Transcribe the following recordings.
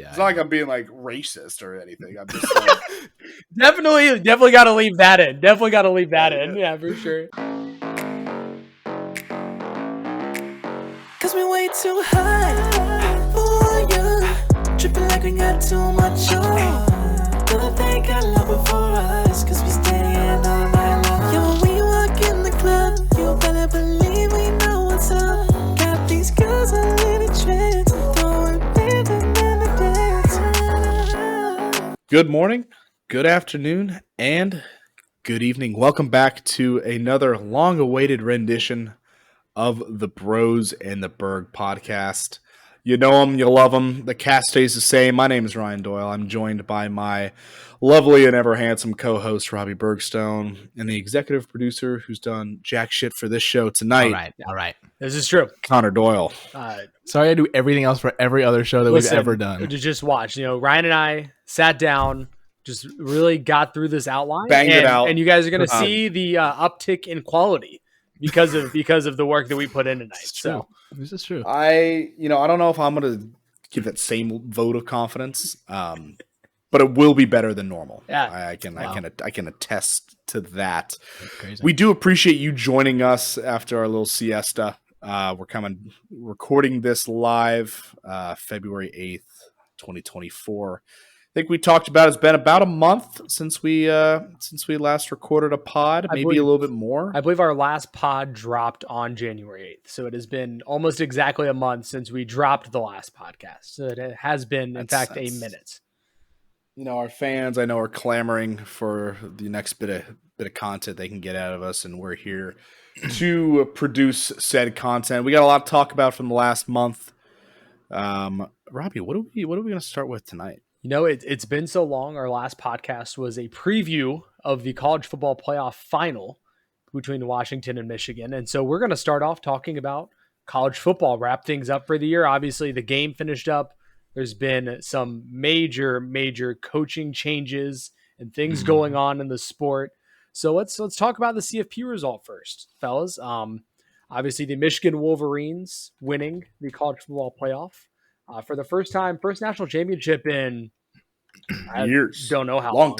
Yeah, it's not like I'm being like racist or anything. I'm just like, definitely got to leave that in. Definitely got to leave that in. Yeah, for sure. Cause we way too high for you. Tripping like we got too much on. Never think I love it for us. Cause we staying all night long. Yo, when you walk in the club, you better believe we know what's up. Got these girls a little trance. Throwing rhythm in the dance. good morning, good afternoon, and good evening. Welcome back to another long-awaited rendition of the Bros and the Berg podcast. You know them, you love them. The cast stays the same. My name is Ryan Doyle. I'm joined by my lovely and ever handsome co-host Robbie Bergstone and the executive producer who's done jack shit for this show tonight. All right. This is true. Connor Doyle. Sorry I do everything else for every other show that we've ever done. Just watch. Ryan and I sat down, just really got through this outline. Banged it out. And you guys are going to see the uptick in quality because of the work that we put in tonight. So this is true. I don't know if I'm going to give that same vote of confidence, but it will be better than normal. Yeah. I can attest to that. That's crazy. We do appreciate you joining us after our little siesta. We're recording this live February 8th, 2024. I think we talked about it's been about a month since we last recorded a pod, maybe a little bit more. I believe our last pod dropped on January 8th. So it has been almost exactly a month since we dropped the last podcast. So it has been, in fact, a minute. Our fans, I know, are clamoring for the next bit of content they can get out of us, and we're here to produce said content. We got a lot to talk about from the last month. Robbie, what are we going to start with tonight? It's been so long. Our last podcast was a preview of the college football playoff final between Washington and Michigan. And so we're going to start off talking about college football, wrap things up for the year. Obviously, the game finished up. There's been some major coaching changes and things going on in the sport. So let's talk about the CFP result first, fellas. Obviously, the Michigan Wolverines winning the college football playoff for the first time, first national championship in years. Don't know how long.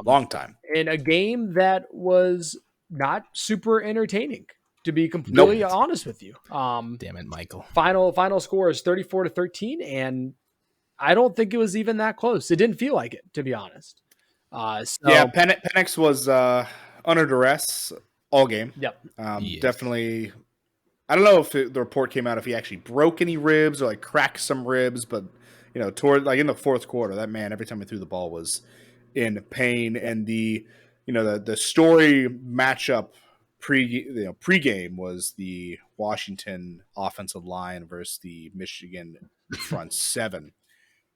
Long time. In a game that was not super entertaining, to be completely honest with you. Damn it, Michael. Final score is 34-13, and I don't think it was even that close. It didn't feel like it, to be honest. Penix was under duress all game. Yep. Yes. Definitely. I don't know if the report came out if he actually broke any ribs or cracked some ribs, but toward in the fourth quarter, that man every time he threw the ball was in pain. And the story matchup pregame was the Washington offensive line versus the Michigan front seven,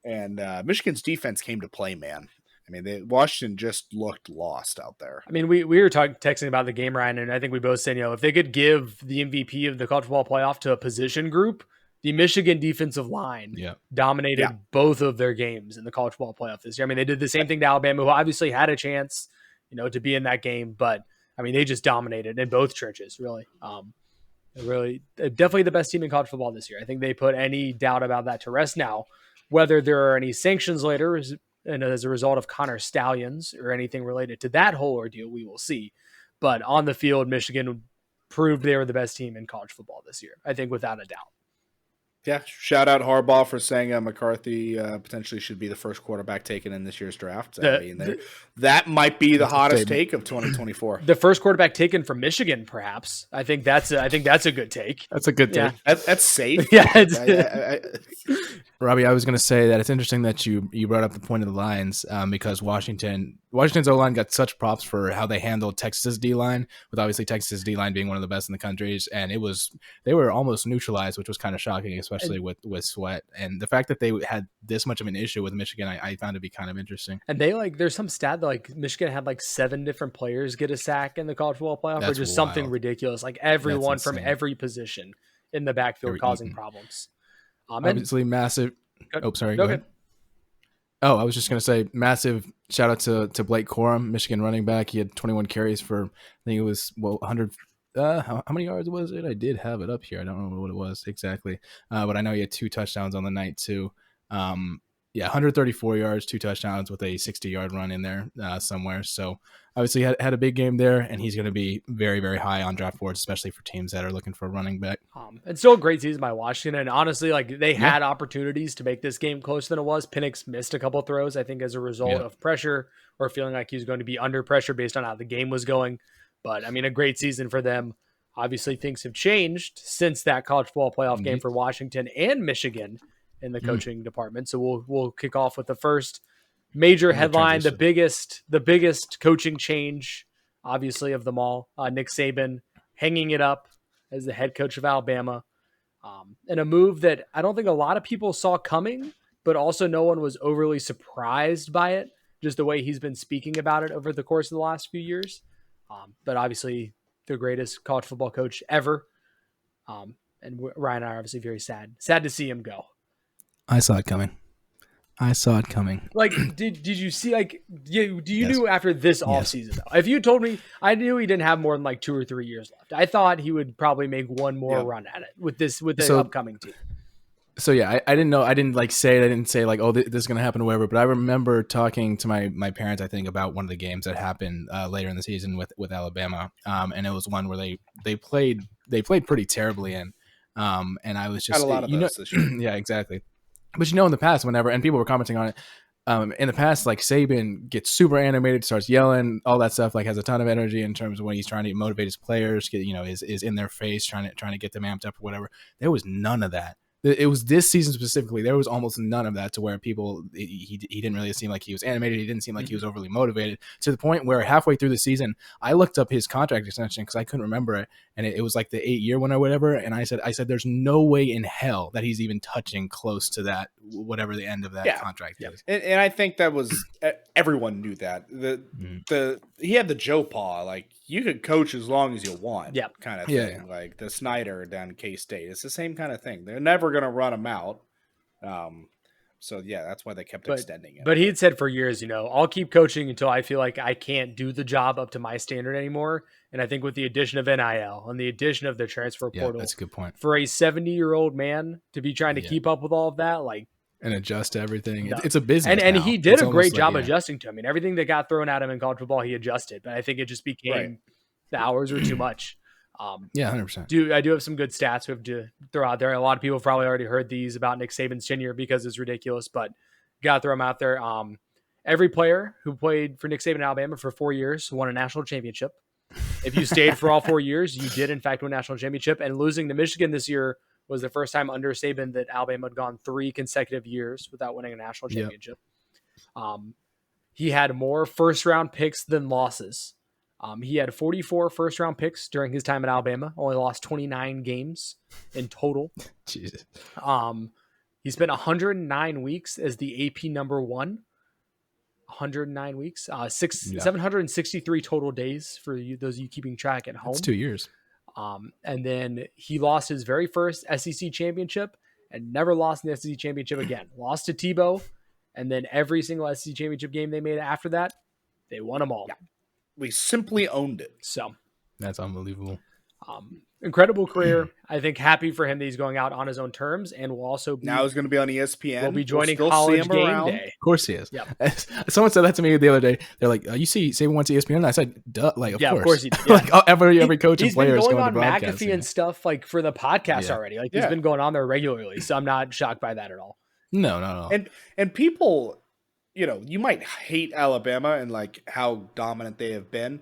and Michigan's defense came to play, man. I mean, Washington just looked lost out there. I mean, we were texting about the game, Ryan, and I think we both said, if they could give the MVP of the college football playoff to a position group, the Michigan defensive line dominated both of their games in the college football playoff this year. I mean, they did the same thing to Alabama, who obviously had a chance, to be in that game, but I mean, they just dominated in both trenches, really. Definitely the best team in college football this year. I think they put any doubt about that to rest now. Whether there are any sanctions later and as a result of Connor Stallions or anything related to that whole ordeal, we will see. But on the field, Michigan proved they were the best team in college football this year, I think, without a doubt. Yeah, shout out Harbaugh for saying McCarthy potentially should be the first quarterback taken in this year's draft. That might be the hottest take of 2024. The first quarterback taken from Michigan, perhaps. I think that's a good take. That's a good take. Yeah. That's safe. Yeah. Robbie, I was going to say that it's interesting that you brought up the point of the lines because Washington's O-line got such props for how they handled Texas D-line, with obviously Texas D-line being one of the best in the country, and they were almost neutralized, which was kind of shocking, especially with Sweat. And the fact that they had this much of an issue with Michigan, I found to be kind of interesting. And they there's some stat that Michigan had 7 different players get a sack in the college football playoff, That's or just wild. something ridiculous. Everyone from every position in the backfield causing problems. Obviously massive. Oh, sorry. Go Go ahead. Oh, I was just going to say massive shout out to Blake Corum, Michigan running back. He had 21 carries for, I think it was, 100. How many yards was it? I did have it up here. I don't remember what it was exactly. But I know he had 2 touchdowns on the night too. 134 yards, 2 touchdowns with a 60-yard run in there somewhere. So obviously had a big game there, and he's going to be very, very high on draft boards, especially for teams that are looking for a running back. And still a great season by Washington. And honestly, like they had opportunities to make this game closer than it was. Penix missed a couple throws, I think, as a result of pressure or feeling like he was going to be under pressure based on how the game was going. But I mean, a great season for them. Obviously, things have changed since that college football playoff game for Washington and Michigan in the coaching department. So we'll kick off with the first major headline, the biggest coaching change, obviously, of them all. Nick Saban hanging it up as the head coach of Alabama, and a move that I don't think a lot of people saw coming, but also no one was overly surprised by it, just the way he's been speaking about it over the course of the last few years. But obviously, the greatest college football coach ever. And Ryan and I are obviously very sad to see him go. I saw it coming. Like, did you see, like, you knew after this offseason, though? If you told me, I knew he didn't have more than like 2 or 3 years left. I thought he would probably make one more run at it with the upcoming team. So yeah, I didn't know. I didn't say like, oh, this is going to happen or whatever. But I remember talking to my parents, I think, about one of the games that happened later in the season with Alabama. And it was one where they played pretty terribly in. And I was just, had a lot of those this year. Yeah, exactly. But in the past, whenever, and people were commenting on it, in the past, like Saban gets super animated, starts yelling, all that stuff, like has a ton of energy in terms of when he's trying to motivate his players, is in their face, trying to get them amped up or whatever. There was none of that. It was this season specifically. There was almost none of that, to where he didn't really seem like he was animated. He didn't seem like he was overly motivated, to the point where halfway through the season, I looked up his contract extension because I couldn't remember it. And it was like the 8-year one or whatever. And I said, there's no way in hell that he's even touching close to that, whatever the end of that contract is. And I think that was, everyone knew that. He had the Joe Paw, like, you could coach as long as you want, kind of thing. Yeah. Like the Snyder down K-State. It's the same kind of thing. They're never going to run him out. So yeah, that's why they kept extending it. But he had said for years, I'll keep coaching until I feel like I can't do the job up to my standard anymore. And I think with the addition of NIL and the addition of the transfer portal, that's a good point. For a 70-year-old man to be trying to keep up with all of that, like, and adjust to everything. No. It's a business. And he did a great job adjusting to him. I mean, everything that got thrown at him in college football, he adjusted. But I think it just became the hours were too much. 100%. I do have some good stats we have to throw out there. A lot of people have probably already heard these about Nick Saban's tenure because it's ridiculous, but got to throw them out there. Every player who played for Nick Saban in Alabama for 4 years won a national championship. If you stayed for all 4 years, you did in fact win a national championship. And losing to Michigan this year was the first time under Saban that Alabama had gone 3 consecutive years without winning a national championship. He had more first-round picks than losses. He had 44 first-round picks during his time at Alabama, only lost 29 games in total. Jesus. He spent 109 weeks as the AP number 1. 109 weeks, 763 total days for those of you keeping track at home. That's 2 years. And then he lost his very first SEC championship and never lost in the SEC championship again. Lost to Tebow, and then every single SEC championship game they made after that, they won them all. Yeah. We simply owned it. So that's unbelievable. Incredible career. I think happy for him that he's going out on his own terms, and will also be, now he's going to be on ESPN. We'll be joining College Game Day. Of course he is. Yep. Someone said that to me the other day. They're like, "You see, Saban went to ESPN." And I said, "Duh!" Like, of course he did. Yeah. Like every coach and player is going on to McAfee and stuff like for the podcast already. Like he's been going on there regularly, so I'm not shocked by that at all. No. And people, you might hate Alabama and like how dominant they have been,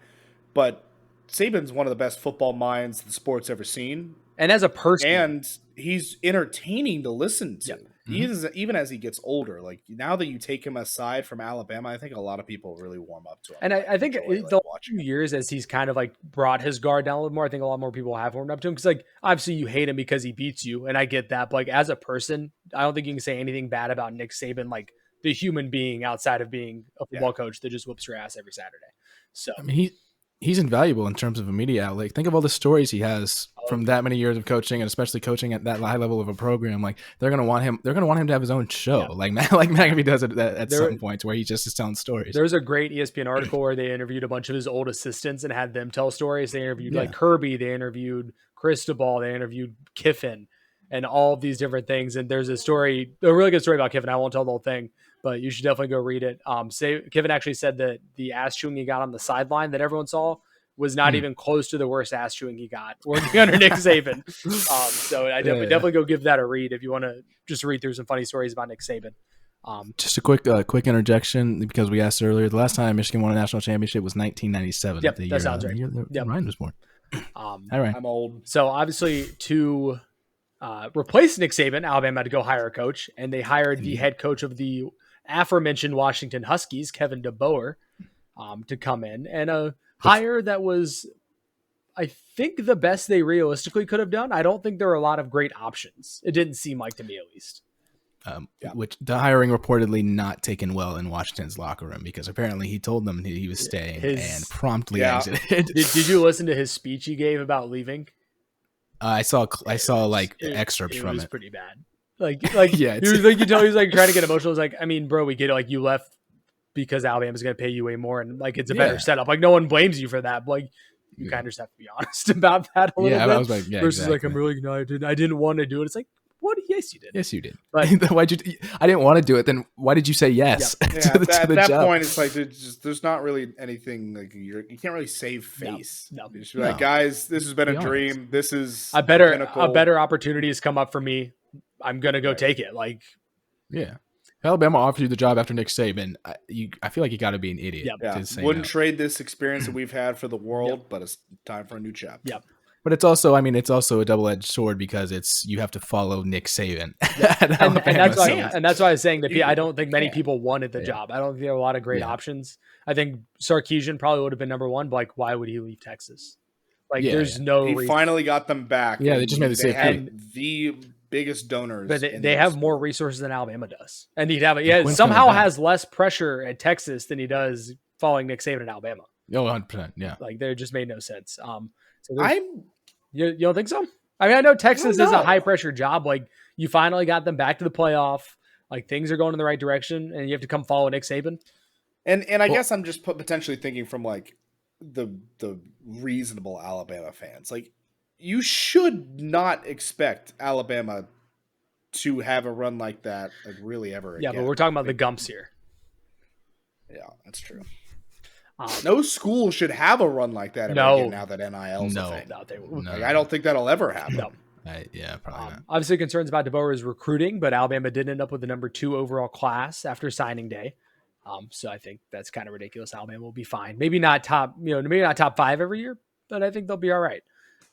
but Saban's one of the best football minds the sport's ever seen. And as a person. And he's entertaining to listen to. Yep. He is, even as he gets older. Like, now that you take him aside from Alabama, I think a lot of people really warm up to him. And I think the last few years, as he's kind of like brought his guard down a little more, I think a lot more people have warmed up to him. Because, like, obviously you hate him because he beats you, and I get that. But, like, as a person, I don't think you can say anything bad about Nick Saban, like the human being outside of being a football coach that just whoops your ass every Saturday. So, I mean, he's invaluable in terms of a media outlet. Think of all the stories he has from that many years of coaching, and especially coaching at that high level of a program. Like they're going to want him to have his own show. Yeah. Like McAfee does it at some points where he just is telling stories. There's a great ESPN article where they interviewed a bunch of his old assistants and had them tell stories. They interviewed like Kirby, they interviewed Cristobal, they interviewed Kiffin. and all of these different things. And there's a really good story about Kiffin. I won't tell the whole thing, but you should definitely go read it. Kiffin actually said that the ass chewing he got on the sideline that everyone saw was not even close to the worst ass chewing he got working under Nick Saban. So I definitely go give that a read if you want to just read through some funny stories about Nick Saban. Just a quick interjection because we asked earlier. The last time Michigan won a national championship was 1997. Yep, the that sounds right. Ryan was born. All right. I'm old. So obviously to replace Nick Saban, Alabama had to go hire a coach, and they hired the head coach of the aforementioned Washington Huskies, Kevin DeBoer, to come in, and a hire that was, I think, the best they realistically could have done. I don't think there were a lot of great options. It didn't seem like to me, at least. Which the hiring reportedly not taken well in Washington's locker room because apparently he told them he was staying and promptly exited. Did you listen to his speech he gave about leaving? I saw excerpts from it. It was pretty bad. He was like, he was like trying to get emotional. It was like, I mean, bro, we get it. Like, you left because Alabama's going to pay you way more, and like it's a better setup. Like, no one blames you for that. But, like, you kind of just have to be honest about that a little bit. I was like, versus exactly. Like, I'm really I didn't want to do it. It's like, what? Yes, you did. Yes, you did. But why'd you? I didn't want to do it. Then why did you say yes? To the job? Point, it's like there's not really anything like you can't really save face. No. You should be like, guys, this has been a dream. This is a better opportunity has come up for me. I'm gonna go take it. Like, yeah. Alabama offered you the job after Nick Saban. I feel like you got to be an idiot. To say wouldn't trade this experience that we've had for the world, but it's time for a new chapter. Yep. But it's also a double-edged sword because you have to follow Nick Saban. and that's why I was saying that I don't think many people wanted the job. I don't think there were a lot of great options. I think Sarkisian probably would have been number one, but like, why would he leave Texas? Like, there's no reason. He finally got them back. Yeah, they just made the same thing. The biggest donors. But they have more resources than Alabama does. And somehow has less pressure at Texas than he does following Nick Saban at Alabama. Oh, 100%. Yeah. Like, they just made no sense. You don't think so? I mean, I know Texas is a high pressure job. Like, you finally got them back to the playoff. Like, things are going in the right direction, and you have to come follow Nick Saban. And I guess I'm just potentially thinking from like the reasonable Alabama fans. Like, you should not expect Alabama to have a run like that, like, really ever again. Yeah, but we're talking about the Gumps here. Yeah, that's true. No school should have a run like that again now that NIL's a thing. Like, I don't think that'll ever happen. No. Probably not. Obviously, concerns about DeBoer's recruiting, but Alabama did end up with the number 2 overall class after signing day. So I think that's kind of ridiculous. Alabama will be fine. Maybe not top 5 every year, but I think they'll be all right.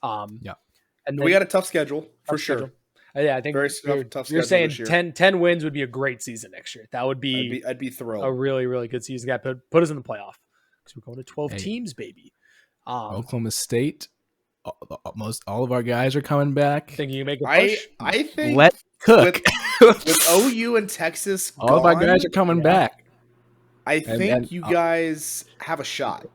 And we got a tough schedule for sure. Yeah, I think you're saying 10 wins would be a great season next year. That would be I'd be thrilled. A really, really good season. Got put us in the playoff because we're going to 12 teams, baby. Oklahoma State. Almost all of our guys are coming back. Think you make a push? I think let cook with OU and Texas. All of our guys are coming back. I think you guys have a shot.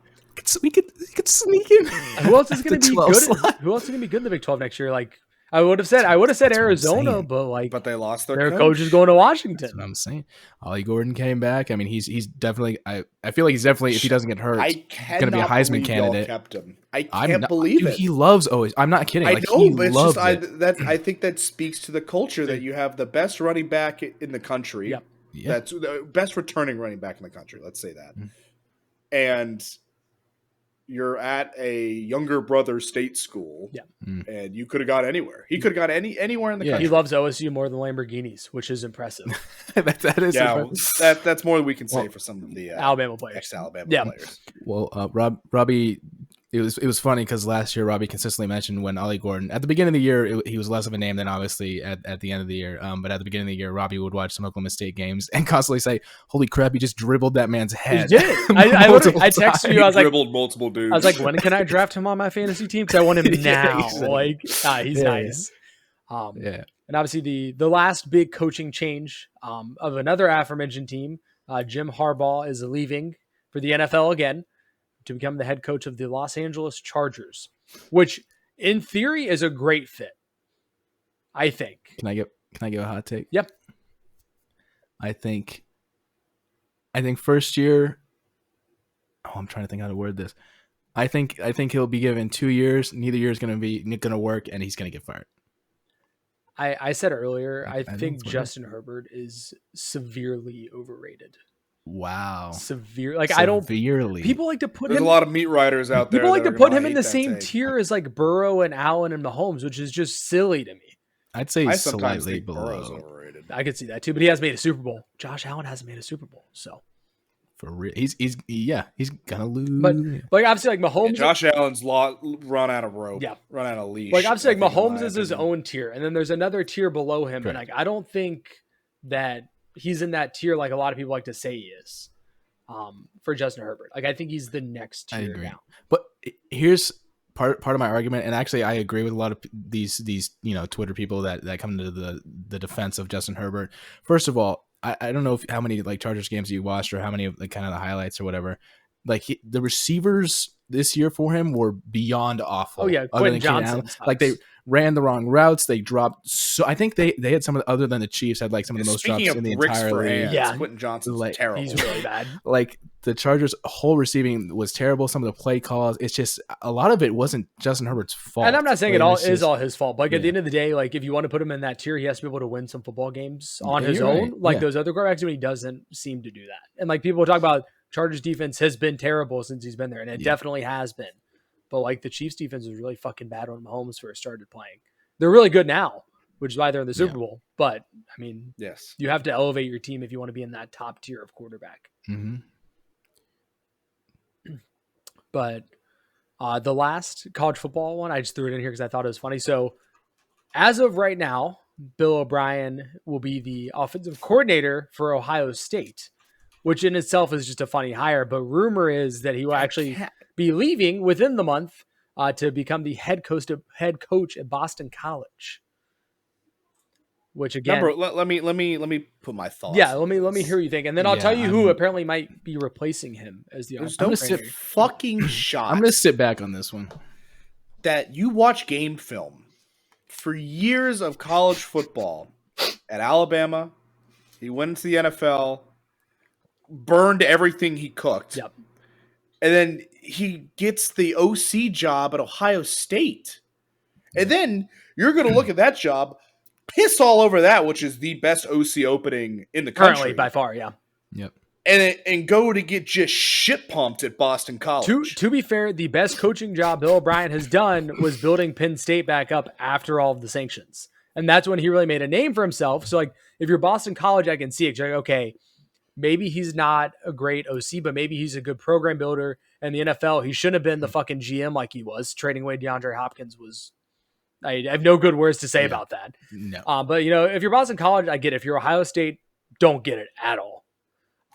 We could sneak in. Who else is going to be good? Who else is going to be good in the Big 12 next year? Like, I would have said Arizona, but they lost their coach is going to Washington. That's what I'm saying. Ollie Gordon came back. I mean, he's definitely. I feel like he's definitely, if he doesn't get hurt, going to be a Heisman candidate. Kept him. I can't believe it. He loves always. I'm not kidding. I know, but it's just I think that speaks to the culture that you have the best running back in the country. Yep. That's the best returning running back in the country. Let's say that, and you're at a younger brother state school, and you could have got anywhere. He could have got anywhere in the country. He loves OSU more than Lamborghinis, which is impressive. that is impressive. That's more than we can say for some of the Alabama players. Ex-Alabama players. Well, Robbie, it was funny because last year Robbie consistently mentioned when Ollie Gordon at the beginning of the year he was less of a name than obviously at the end of the year. But at the beginning of the year, Robbie would watch some Oklahoma State games and constantly say, "Holy crap, he just dribbled that man's head." He did. I texted you. I was like, dribbled multiple dudes. I was like, when can I draft him on my fantasy team? Because I want him now. He's nice. And obviously the last big coaching change of another aforementioned team, Jim Harbaugh is leaving for the NFL again to become the head coach of the Los Angeles Chargers, which in theory is a great fit. I think. Can I give a hot take? Yep. I think first year. Oh, I'm trying to think how to word this. I think he'll be given 2 years. Neither year is going to work, and he's going to get fired. I said earlier, I think think it's what it is. Justin Herbert is severely overrated. Wow. Severe. Like I don't. Severely. People like to put There's him. a lot of meat riders out there. People like that to are put gonna him in hate the that same take. tier as like Burrow and Allen and Mahomes, which is just silly to me. I'd say I he's sometimes slightly think Burrow's below. overrated. I could see that too, but he has made a Super Bowl. Josh Allen hasn't made a Super Bowl, so. For real. He's gonna lose. But like obviously, like Mahomes. Yeah, Josh Allen's run out of rope. Yeah. Run out of leash. Like obviously, like I think, in Mahomes my is his opinion. own tier, and then there's another tier below him, Correct. and like I don't think that he's in that tier like a lot of people like to say he is. For Justin Herbert, like I think he's the next I tier agree. now. But here's part of my argument, and actually I agree with a lot of these Twitter people that come to the defense of Justin Herbert. First of all, I don't know how many like Chargers games you watched or how many of like kind of the highlights or whatever. Like the receivers this year for him were beyond awful. Oh yeah, other Quentin than Keenan Johnson. Allen. Like they ran the wrong routes. They dropped. So I think they had some of the, other than the Chiefs had like some of the most drops Speaking in the of bricks entire for league. hands, Yeah. Quentin Johnson's Like, terrible. He's really bad. Like the Chargers' whole receiving was terrible. Some of the play calls, it's just a lot of it wasn't Justin Herbert's fault. And I'm not saying Like, it all it's is just- all his fault. But like at the Yeah. end of the day, like if you want to put him in that tier, he has to be able to win some football games on Yeah, his you're own. right. Like Yeah. those other quarterbacks, when he doesn't seem to do that. And like people talk about Chargers defense has been terrible since he's been there, and it Yeah. definitely has been. But like the Chiefs defense was really fucking bad when Mahomes first started playing. They're really good now, which is why they're in the Super Bowl. But I mean, Yes. you have to elevate your team if you want to be in that top tier of quarterback. Mhm. But the last college football one, I just threw it in here because I thought it was funny. So as of right now, Bill O'Brien will be the offensive coordinator for Ohio State, which in itself is just a funny hire. But rumor is that he will actually be leaving within the month to become the head coach at Boston College. Which again, Number, let me put my thoughts. yeah, on let me this. hear what you think, and then I'll Yeah, tell you who I'm- apparently might be replacing him as the There's offensive no coordinator. fucking shot I'm gonna sit back on this one. that you watch game film for years of college football at Alabama. He went into the NFL, burned everything he cooked. Yep. And then he gets the OC job at Ohio State. And then you're going to look at that job, piss all over that, which is the best OC opening in the country. Currently, by far, yeah. Yep. And go to get just shit pumped at Boston College. To be fair, the best coaching job Bill O'Brien has done was building Penn State back up after all of the sanctions. And that's when he really made a name for himself. So, like, if you're Boston College, I can see it. You're like, okay, maybe he's not a great OC, but maybe he's a good program builder. And the NFL, he shouldn't have been the fucking GM like he was. Trading away DeAndre Hopkins was... I have no good words to say about that. No. But, you know, if you're Boston College, I get it. If you're Ohio State, don't get it at all.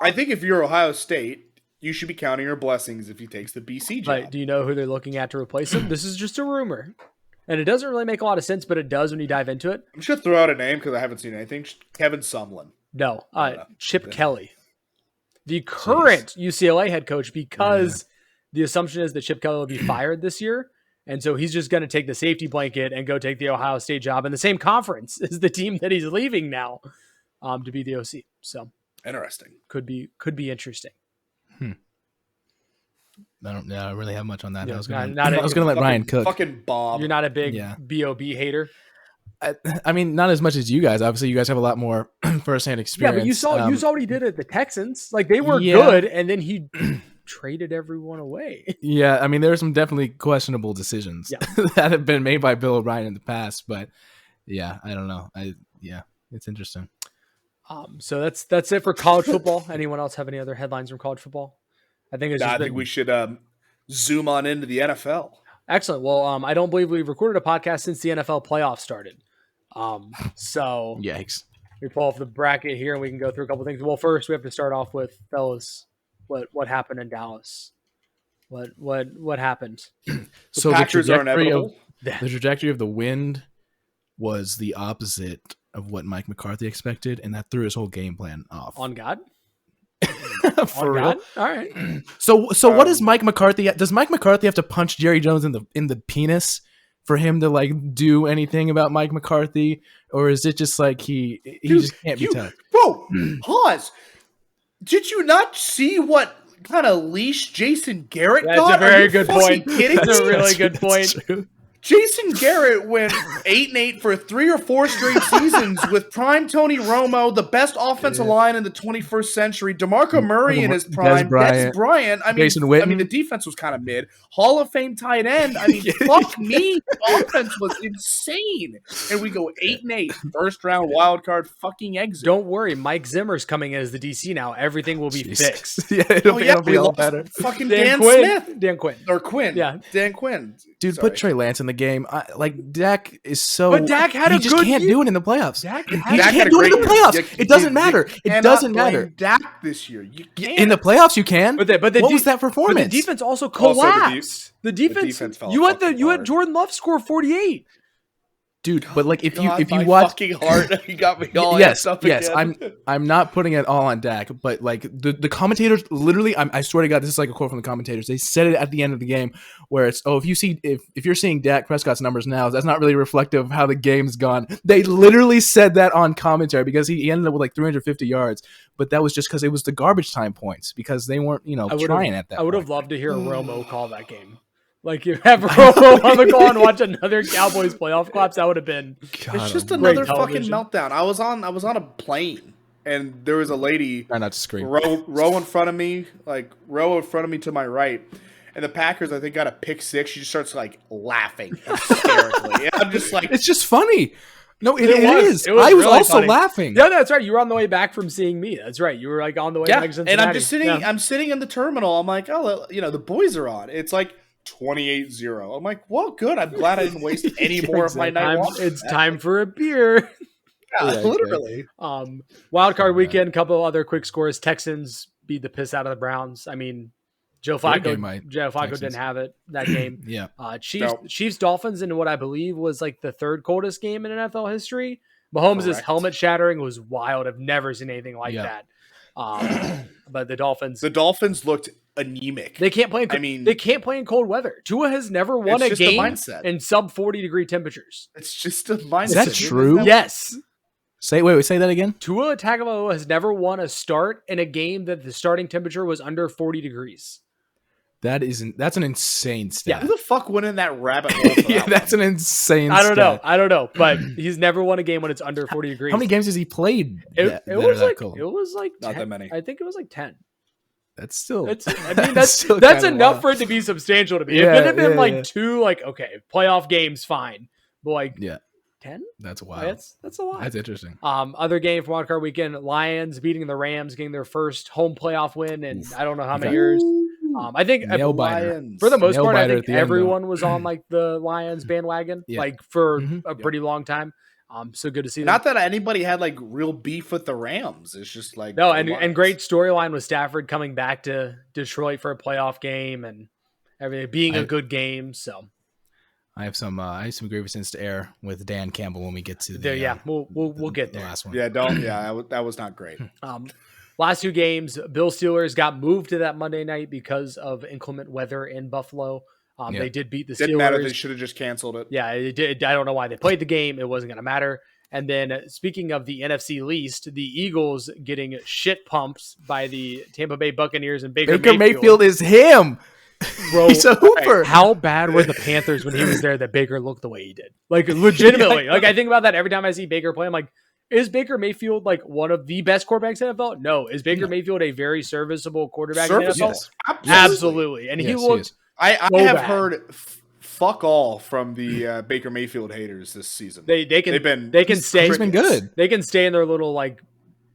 I think if you're Ohio State, you should be counting your blessings if he takes the BC job. But do you know who they're looking at to replace him? This is just a rumor. And it doesn't really make a lot of sense, but it does when you dive into it. I'm just going to throw out a name because I haven't seen anything. Kevin Sumlin. No, Yeah. Chip Kelly, the current UCLA head coach, because the assumption is that Chip Kelly will be fired this year. And so he's just going to take the safety blanket and go take the Ohio State job in the same conference as the team that he's leaving now to be the OC. So Interesting. could be interesting. I don't really have much on that. Yeah, I was gonna not I was gonna let Fucking- Ryan cook. Fucking Bob. You're not a big Yeah. BOB hater. I mean, not as much as you guys. Obviously, you guys have a lot more firsthand Yeah, experience. but you saw what he did at the Texans. Like they were Yeah. good, and then he traded everyone away. Yeah, I mean, there are some definitely questionable decisions Yeah. that have been made by Bill O'Brien in the past, but yeah, I don't know. It's interesting. So that's it for college football. Anyone else have any other headlines from college football? I think it's Nah, just I think been we should zoom on into the NFL. excellent. Well, I don't believe we've recorded a podcast since the NFL playoffs started. So Yikes! we pull off the bracket here and we can go through a couple things. Well, first we have to start off with, fellas, what happened in Dallas? What happened? So Packers are inevitable. the trajectory of the wind was the opposite of what Mike McCarthy expected, and that threw his whole game plan off. On God? For On real. God? All right. So what does Mike McCarthy? Does Mike McCarthy have to punch Jerry Jones in the penis for him to like do anything about Mike McCarthy, or is it just like he just can't be touched? Bro, pause. Did you not see what kind of leash Jason Garrett That's got? a very Are you good fucking point. kidding That's a me? really good point. True. Jason Garrett went 8-8 for 3 or 4 straight seasons with prime Tony Romo, the best offensive line in the 21st century. DeMarco Murray in his prime. Des Bryant. Jason Witten. The defense was kind of mid. Hall of Fame tight end. Fuck me. The offense was insane. And we go 8-8, first round wild card fucking exit. Don't worry, Mike Zimmer's coming in as the DC now. Everything will be fixed. It'll be all better. Fucking Dan Smith. Dan Quinn. Or Quinn. Yeah. Dan Quinn. Dude, Sorry. put Trey Lance in the game. Dak is so. But Dak had he a just good can't year. do it in the playoffs. Dak he can't do it in the playoffs. It doesn't matter. It doesn't matter. Dak this year. You can't. In the playoffs, you can. But what was that performance? But the defense also collapsed. The defense fell you had hard. Jordan Love score 48. Dude, but like if you my watch fucking heart, you got me all yes, up yes, again. I'm not putting it all on Dak, but like the commentators literally, I swear to God, this is like a quote from the commentators. They said it at the end of the game where it's, if you're seeing Dak Prescott's numbers now, that's not really reflective of how the game's gone. They literally said that on commentary because he ended up with like 350 yards, but that was just because it was the garbage time points because they weren't trying at that. I would have point. loved to hear Romo call that game. Like, you have Romo on the call and watch another Cowboys playoff collapse, that would have been. God, it's just another fucking meltdown. I was on a plane and there was a lady. Try not to scream. Row in front of me, to my right, and the Packers I think got a pick six. She just starts like laughing hysterically. I'm just like, it's just funny. No, it is. It was I was really also funny. laughing. Yeah, that's right. You were on the way back from seeing me. That's right. You were like on the way back to Cincinnati. And I'm just sitting. Yeah. I'm sitting in the terminal. I'm like, oh, the boys are on. It's like 28-0. I'm like, well, good. I'm glad I didn't waste any more of my night. It's time for a beer. Yeah, literally. Wild card weekend. Couple other quick scores. Texans beat the piss out of the Browns. I mean, Joe Flacco didn't have it that game. Yeah. Chiefs Dolphins in what I believe was like the third coldest game in NFL history. Mahomes' helmet shattering was wild. I've never seen anything like that. But the Dolphins looked anemic. They can't play. They can't play in cold weather. Tua has never won a game in sub 40-degree temperatures. It's just a mindset. Is that true? Yes. Say that again. Tua Tagovailoa has never won a start in a game that the starting temperature was under 40 degrees. That's an insane stat. Yeah, who the fuck went in that rabbit hole? Yeah, that's an insane I don't stat. know, but he's never won a game when it's under 40 degrees. How many games has he played? It was like not 10. that many. I think it was like 10. That's still. That's enough for it to be substantial to me. If it had been two, playoff games, fine. But 10? That's wild. That's a lot. That's interesting. Other game from Wild Card Weekend: Lions beating the Rams, getting their first home playoff win in I don't know how many years. I think for the most part, I think everyone was on the Lions bandwagon for a pretty long time. So good to see them. Not that anybody had real beef with the Rams. It's just and great storyline with Stafford coming back to Detroit for a playoff game and everything being a good game. So I have some grievances to air with Dan Campbell when we get to the we'll get there. The last one. That was not great. Last two games, Bill Steelers got moved to that Monday night because of inclement weather in Buffalo. They did beat the Steelers. Didn't matter. They should have just canceled it. Yeah, it did. I don't know why they played the game. It wasn't going to matter. And then speaking of the NFC least, the Eagles getting shit pumped by the Tampa Bay Buccaneers and Baker Mayfield is him. Bro, he's a hooper. How bad were the Panthers when he was there that Baker looked the way he did? Legitimately. I think about that every time I see Baker play. I'm like, is Baker Mayfield one of the best quarterbacks in the NFL? No. Is Baker Mayfield a very serviceable quarterback in the NFL? Yes. Absolutely. And he looked I have heard fuck all from the Baker Mayfield haters this season. They can stay. He's been good. They can stay in their little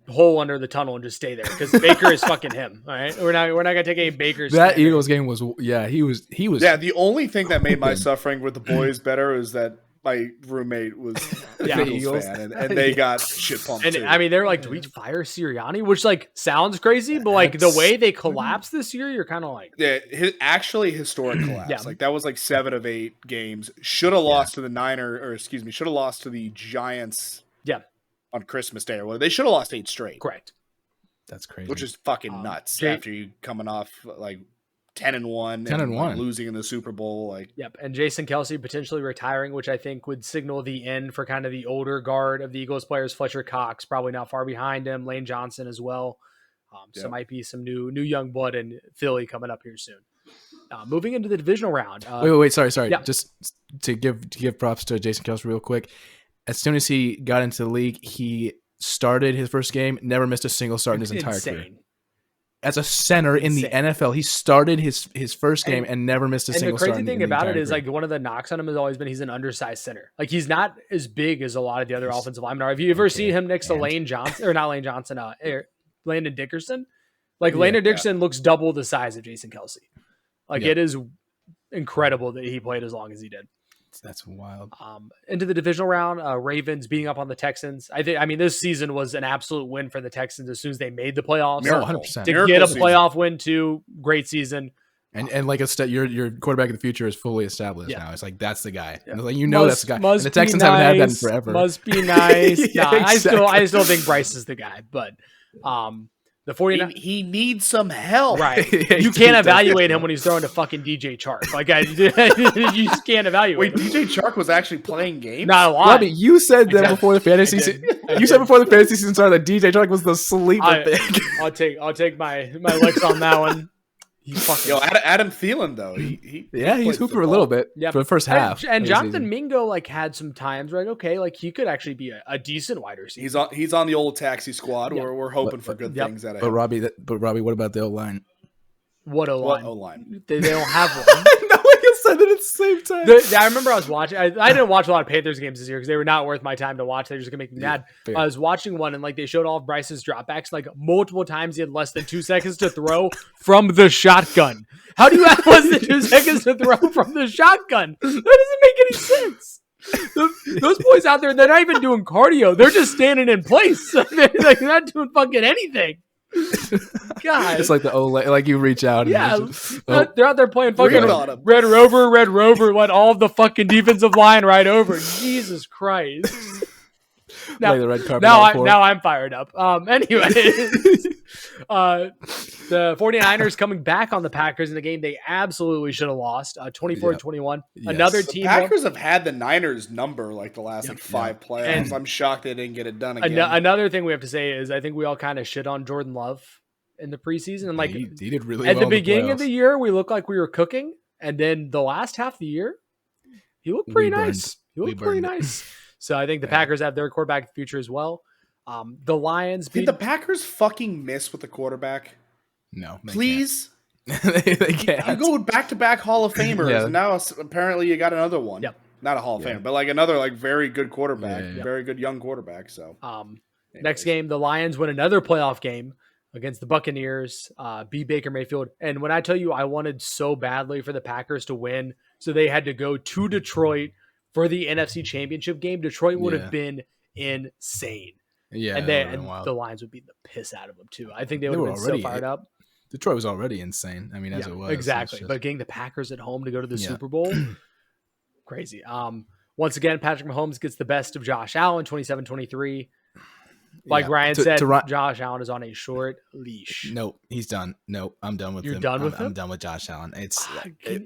hole under the tunnel and just stay there because Baker is fucking him. All right, we're not gonna take any Baker's. That Eagles game was he was. The only thing that made my suffering with the boys better is that my roommate was a Eagles fan, and they got shit pumped too. I mean, they're do we fire Sirianni? Which sounds crazy, but the way they collapsed this year, you're kind of actually historic collapse. That was 7 of 8 games. Should have lost to the should have lost to the Giants. Yeah, on Christmas Day or whatever. They should have lost 8 straight. Correct. That's crazy. Which is fucking nuts after you coming off 10-1, losing in the Super Bowl. Yep, and Jason Kelce potentially retiring, which I think would signal the end for kind of the older guard of the Eagles players. Fletcher Cox probably not far behind him. Lane Johnson as well. So might be some new young blood in Philly coming up here soon. Moving into the divisional round. Wait. Sorry. Yeah. Just to give props to Jason Kelce real quick. As soon as he got into the league, he started his first game, never missed a single start in his entire career. As a center in the NFL, he started his first game and never missed a single start. And the crazy thing about it is, like, one of the knocks on him has always been he's an undersized center. Like, he's not as big as a lot of the other offensive linemen are. Have you ever seen him next to Landon Dickerson? Like, Landon Dickerson looks double the size of Jason Kelce. Like, it is incredible that he played as long as he did. That's wild. Into the divisional round, Ravens beating up on the Texans. I mean, this season was an absolute win for the Texans as soon as they made the playoffs. 100%. To get a playoff win too, great season. And like your quarterback of the future is fully established now. It's like, that's the guy. Yeah. And like, that's the guy. And the Texans haven't had that in forever. Must be nice. Exactly. I still think Bryce is the guy, but the 49 he needs some help. Right. You can't evaluate him when he's throwing to fucking DJ Chark. Like, you just can't evaluate him. DJ Chark was actually playing games? Not a lot. Robbie, you said that before the fantasy season. You said before the fantasy season started that DJ Chark was the sleeper pick. I'll take my licks on that one. Adam Thielen though. He's hooped for a little bit for the first half. And Jonathan Mingo like had some times where he could actually be a decent wide receiver. He's on the old taxi squad. Yeah. We're hoping for good things out of him. But Robbie, what about the O-line? What O-line? What O-line? They don't have one. Said it at the same time. I remember I was watching. I didn't watch a lot of Panthers games this year because they were not worth my time to watch. They were just gonna make me mad. I was watching one and like they showed all of Bryce's dropbacks. Like multiple times, he had less than 2 seconds to throw from the shotgun. How do you have less than 2 seconds to throw from the shotgun? That doesn't make any sense. Those boys out there, they're not even doing cardio. They're just standing in place. They're not doing fucking anything. God, it's like the like you reach out. And they're out there playing fucking Red Rover. Went all of the fucking defensive line right over. Jesus Christ! Now, the red carpet now I'm fired up. Anyway, the 49ers coming back on the Packers in the game they absolutely should have lost. 24-21. Yes. Another team. The Packers have had the Niners number like the last 5 playoffs. And I'm shocked they didn't get it done again. Another thing we have to say is I think we all kind of shit on Jordan Love in the preseason. And like he did really at well the beginning of the year, we looked like we were cooking, and then the last half of the year, he looked pretty nice. So I think the Packers have their quarterback of the future as well. The Lions Did the Packers fucking miss with the quarterback? No. Please? They can't. You go with back-to-back Hall of Famers, and now apparently you got another one. Yep. Not a Hall of Famer, but like another like very good quarterback, very good young quarterback. So next game, the Lions win another playoff game against the Buccaneers, beat Baker Mayfield. And when I tell you I wanted so badly for the Packers to win, so they had to go to Detroit for the NFC Championship game, Detroit would have been insane. Yeah, and the Lions would beat the piss out of them too. I think they would have been so fired up. Detroit was already insane. I mean, as it was. Exactly. But getting the Packers at home to go to the Super Bowl, crazy. Once again, Patrick Mahomes gets the best of Josh Allen, 27-23. Like Ryan said, Josh Allen is on a short leash. Nope, he's done. Nope, I'm done with him. You're done with him? I'm done with Josh Allen.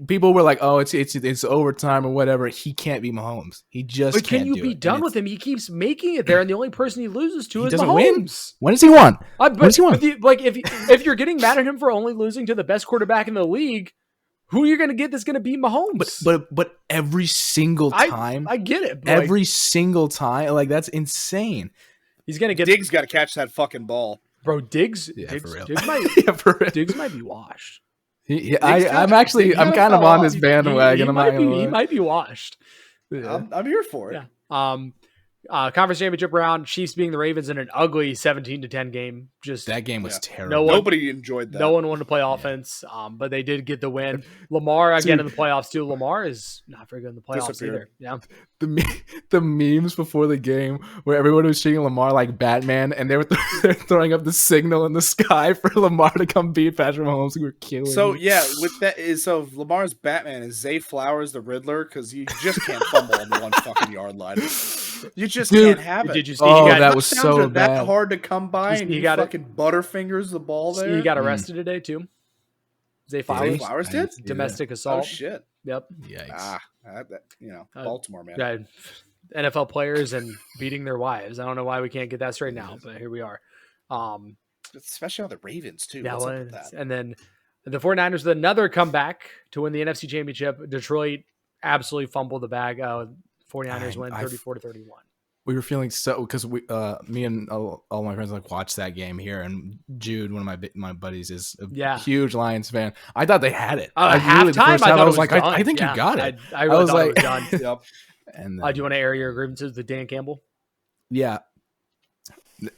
People were like, "Oh, it's overtime or whatever." He can't be Mahomes. He just can't. Can you be done with him? He keeps making it there, and the only person he loses to is doesn't Mahomes. Win. When does he won? When does he won? If you're getting mad at him for only losing to the best quarterback in the league, who are you going to get that's going to beat Mahomes? But every single time, I get it. Every single time, like that's insane. He's gonna get Diggs. Got to catch that fucking ball, bro. Diggs Diggs might be washed. I'm kind of on this bandwagon. He might be washed. Yeah. I'm here for it. Yeah. Conference championship round, Chiefs beating the Ravens in an ugly 17-10 game. Just that game was terrible. Nobody enjoyed that. No one wanted to play offense, but they did get the win. Lamar again in the playoffs too. Lamar is not very good in the playoffs either. Yeah. The memes before the game where everyone was treating Lamar like Batman, and they're throwing up the signal in the sky for Lamar to come beat Patrick Mahomes. We were killing. So with that Lamar's Batman is Zay Flowers the Riddler because you just can't fumble on the 1 fucking yard line. You just can't have it. Did you see? That was so bad. That hard to come by, and he fucking butterfingers the ball there. He got arrested today too. Zay Flowers. Flowers did domestic assault. Oh shit. Yep. Yikes. Baltimore, man. NFL players and beating their wives. I don't know why we can't get that straight now, but here we are. Especially on the Ravens too. Yeah, What's up with that? And then The 49ers with another comeback to win the NFC Championship. Detroit absolutely fumbled the bag. 49ers win 34-31. We were feeling so because me and all my friends watched that game here, and Jude, one of my buddies, is a huge Lions fan. I thought they had it. Halftime, I was like, I think you got it. I really thought it was done. Yep. And do you want to air your grievances with Dan Campbell? Yeah,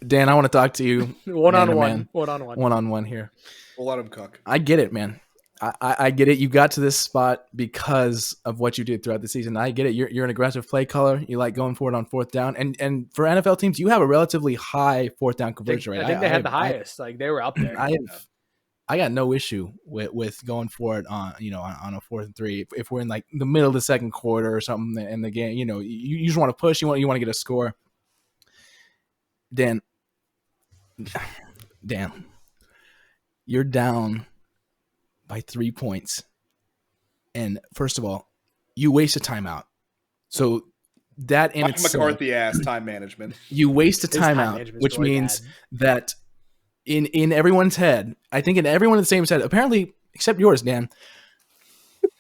Dan, I want to talk to you one-on-one here. We'll let him cook. I get it, man. I get it. You got to this spot because of what you did throughout the season. I get it. You're an aggressive play caller. You like going for it on fourth down. And for NFL teams, you have a relatively high fourth down conversion rate. I think they had the highest. They were up there. I got no issue with going for it on a 4th and 3. If we're in the middle of the second quarter or something in the game, you just want to push. You want to get a score. Dan, you're down by 3 points. And first of all, you waste a timeout. So that in Mike itself, McCarthy ass time management. You waste a timeout, which means that in everyone's head, I think in everyone in the same head, apparently except yours, Dan,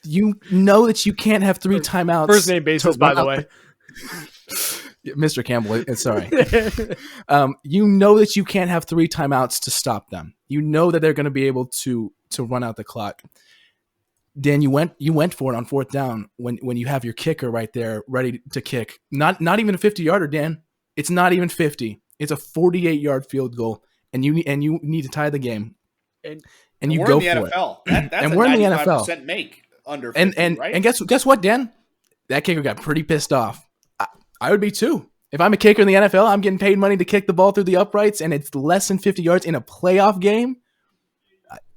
you know that you can't have 3 timeouts. First name basis, by the way. Mr. Campbell, sorry. You know that you can't have 3 timeouts to stop them. You know that they're going to be able to run out the clock. Dan, you went for it on fourth down when you have your kicker right there ready to kick. Not even a 50-yarder, Dan. It's not even 50. It's a 48-yard field goal, and you need to tie the game. And you go for NFL. it. That's and we're in the NFL. 95% make under 50, right? And guess what, Dan? That kicker got pretty pissed off. I would be too. If I'm a kicker in the NFL, I'm getting paid money to kick the ball through the uprights, and it's less than 50 yards in a playoff game.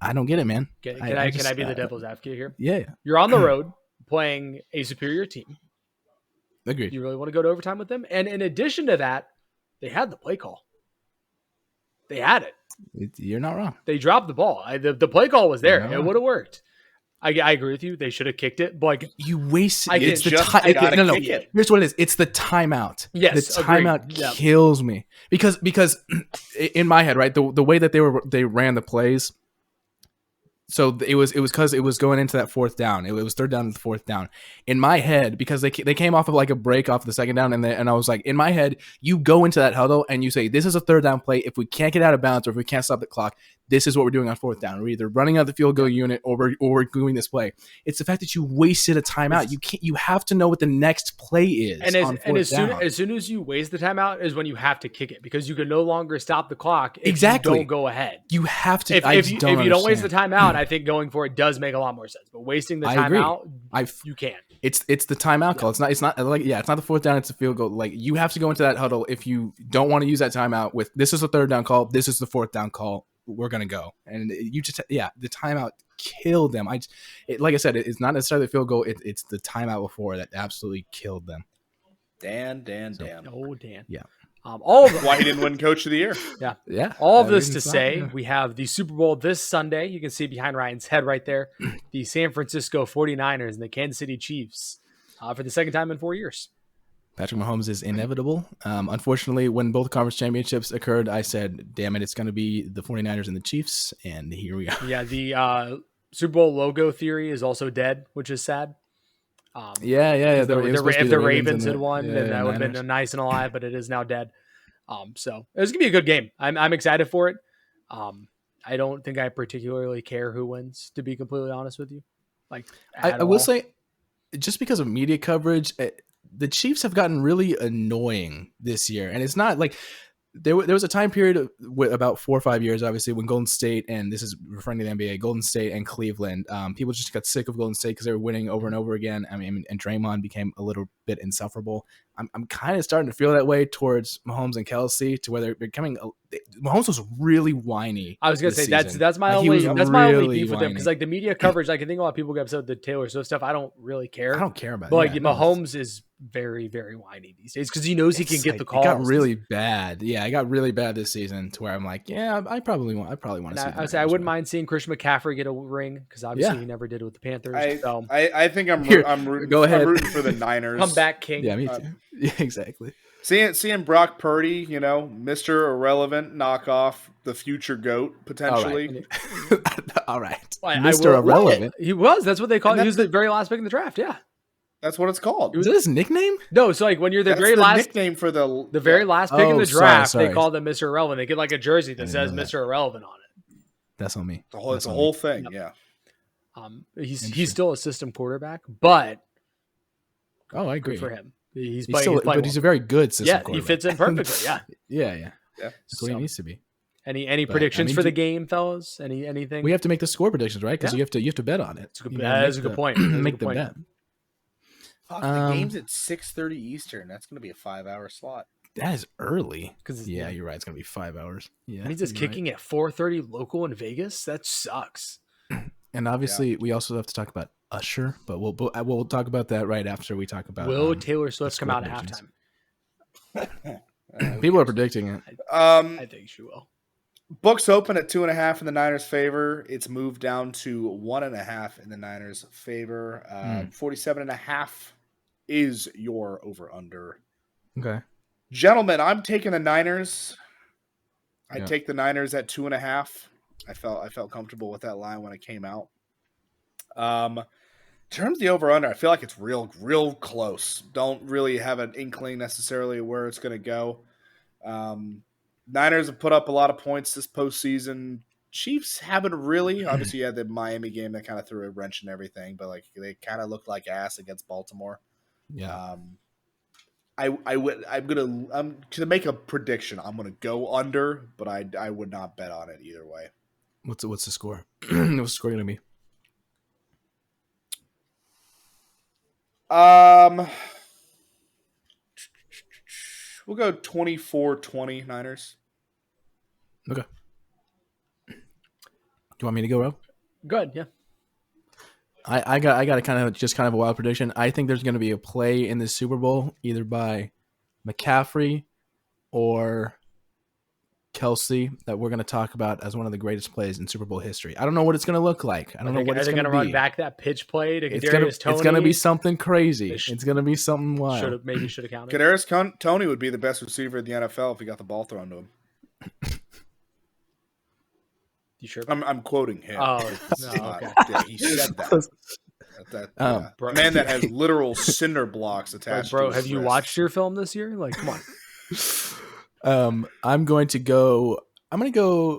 I don't get it, man. Can I be the devil's advocate here? Yeah. You're on the road playing a superior team. Agreed. You really want to go to overtime with them? And in addition to that, they had the play call. They had it. You're not wrong. They dropped the ball. The play call was there. It would have worked. I agree with you. They should have kicked it, but you wasted. Here's what it is. It's the timeout. Yes, the timeout kills me because in my head, right, the way that they ran the plays. So it was because it was going into that fourth down. It was third down and fourth down. In my head, because they came off of a break off the second down, and I was like, in my head, you go into that huddle and you say, this is a third down play. If we can't get out of bounds or if we can't stop the clock, this is what we're doing on fourth down. We're either running out the field goal unit or we're doing this play. It's the fact that you wasted a timeout. You have to know what the next play is. As soon as you waste the timeout is when you have to kick it because you can no longer stop the clock if you don't go ahead. You have to. If you don't waste the timeout, I think going for it does make a lot more sense. But wasting the timeout, you can't. It's the timeout call. It's not the fourth down. It's a field goal. You have to go into that huddle if you don't want to use that timeout. With this is a third down call. This is the fourth down call. We're gonna go. And the timeout killed them. Like I said, it's not necessarily the field goal. It's the timeout before that absolutely killed them. Dan. Oh, Dan. Yeah. Why he didn't win Coach of the Year. Yeah. All of this to say, we have the Super Bowl this Sunday. You can see behind Ryan's head right there, the San Francisco 49ers and the Kansas City Chiefs for the second time in 4 years. Patrick Mahomes is inevitable. Unfortunately, when both conference championships occurred, I said, damn it, it's going to be the 49ers and the Chiefs, and here we are. Yeah, the Super Bowl logo theory is also dead, which is sad. If the Ravens had won, then that would have been nice and alive, but it is now dead. So it was gonna be a good game. I'm excited for it. I don't think I particularly care who wins, to be completely honest with you. I will say, just because of media coverage, the Chiefs have gotten really annoying this year, and it's not like. There was a time period about 4 or 5 years, obviously, when Golden State, and this is referring to the NBA, Golden State and Cleveland, people just got sick of Golden State because they were winning over and over again. I mean, and Draymond became a little bit insufferable. I'm kind of starting to feel that way towards Mahomes and Kelsey, to where they're becoming. Mahomes was really whiny. I was gonna say season. that's my only beef with him, because the media coverage, I can think a lot of people get upset with the Taylor Swift stuff. I don't really care. I don't care about it. But Mahomes is very, very whiny these days because he knows he can get the calls. It got really bad. Yeah, it got really bad this season to where I'm like, I probably want to see. I wouldn't mind seeing Christian McCaffrey get a ring because obviously he never did it with the Panthers. I think I'm rooting. Go ahead. I'm rooting for the Niners. Comeback king. Yeah, me too. Yeah, exactly. Seeing Brock Purdy, Mr. Irrelevant knockoff, the future GOAT potentially. All right. I Mr. will- Irrelevant. He was. That's what they call And it. He was that's the very last pick in the draft. Yeah. That's what it's called. Was that his nickname? No, so like when you're the That's very the last nickname for the very last pick in Oh, the sorry, draft, sorry. they call them Mr. Irrelevant. They get like a jersey that didn't says know that. Mr. Irrelevant on it. That's on me. It's a whole thing. Yep. Yeah. He's still a system quarterback, but Oh, I agree. good for him. He's He's still, but he's a very good system. yeah, he fits in perfectly. Yeah. yeah. Yeah. That's what he So- needs to be. Any But, predictions I mean, for the do- game, fellas? Anything? We have to make the score predictions, right? Because Yeah. you have to bet on it. That's a good, You that gotta is a make good the- point. That is a Make good the point. bet. Fuck, Um, the game's at 6:30 Eastern. That's going to be a 5-hour slot. That is early. 'Cause it's- Yeah, you're right. It's gonna be 5 hours. Yeah, That means it's you're right. kicking at 4:30 local in Vegas. That sucks. And obviously, we also have to talk about Usher, but we'll talk about that right after we talk about. Will Taylor Swift score come out at predictions. halftime? People are predicting it. I think she will. Books open at 2.5 in the Niners' favor. It's moved down to 1.5 in the Niners' favor. 47.5 is your over/under. Okay. Gentlemen, I'm taking the Niners. I Yeah. take the Niners at 2.5. I felt comfortable with that line when it came out. In terms of the over/under, I feel like it's real close. Don't really have an inkling necessarily where it's going to go. Niners have put up a lot of points this postseason. Chiefs haven't really. Obviously, you had the Miami game that kind of threw a wrench in everything, but like they kind of looked like ass against Baltimore. Yeah. I'm gonna make a prediction. I'm gonna go under, but I would not bet on it either way. What's the score? What's the score gonna be? We'll go 24-20 Niners. Okay. Do you want me to go, Rob? Good, yeah. I got a kind of a wild prediction. I think there's going to be a play in the Super Bowl either by McCaffrey or Kelsey that we're going to talk about as one of the greatest plays in Super Bowl history. I don't know what it's going to look like. I don't know what it's Are they going to run be. back that pitch play to It's Kadarius Toney? going to be something crazy. They sh- It's going to be something wild. Maybe should have counted. Kadarius Toney would be the best receiver in the NFL if he got the ball thrown to him. You sure? I'm quoting him. Oh, It's no, not- okay. yeah, he said that. Bro. A man that has literal cinder blocks Like, attached. bro, to his have you wrists. watched your film this year? Like, come on. I'm going to go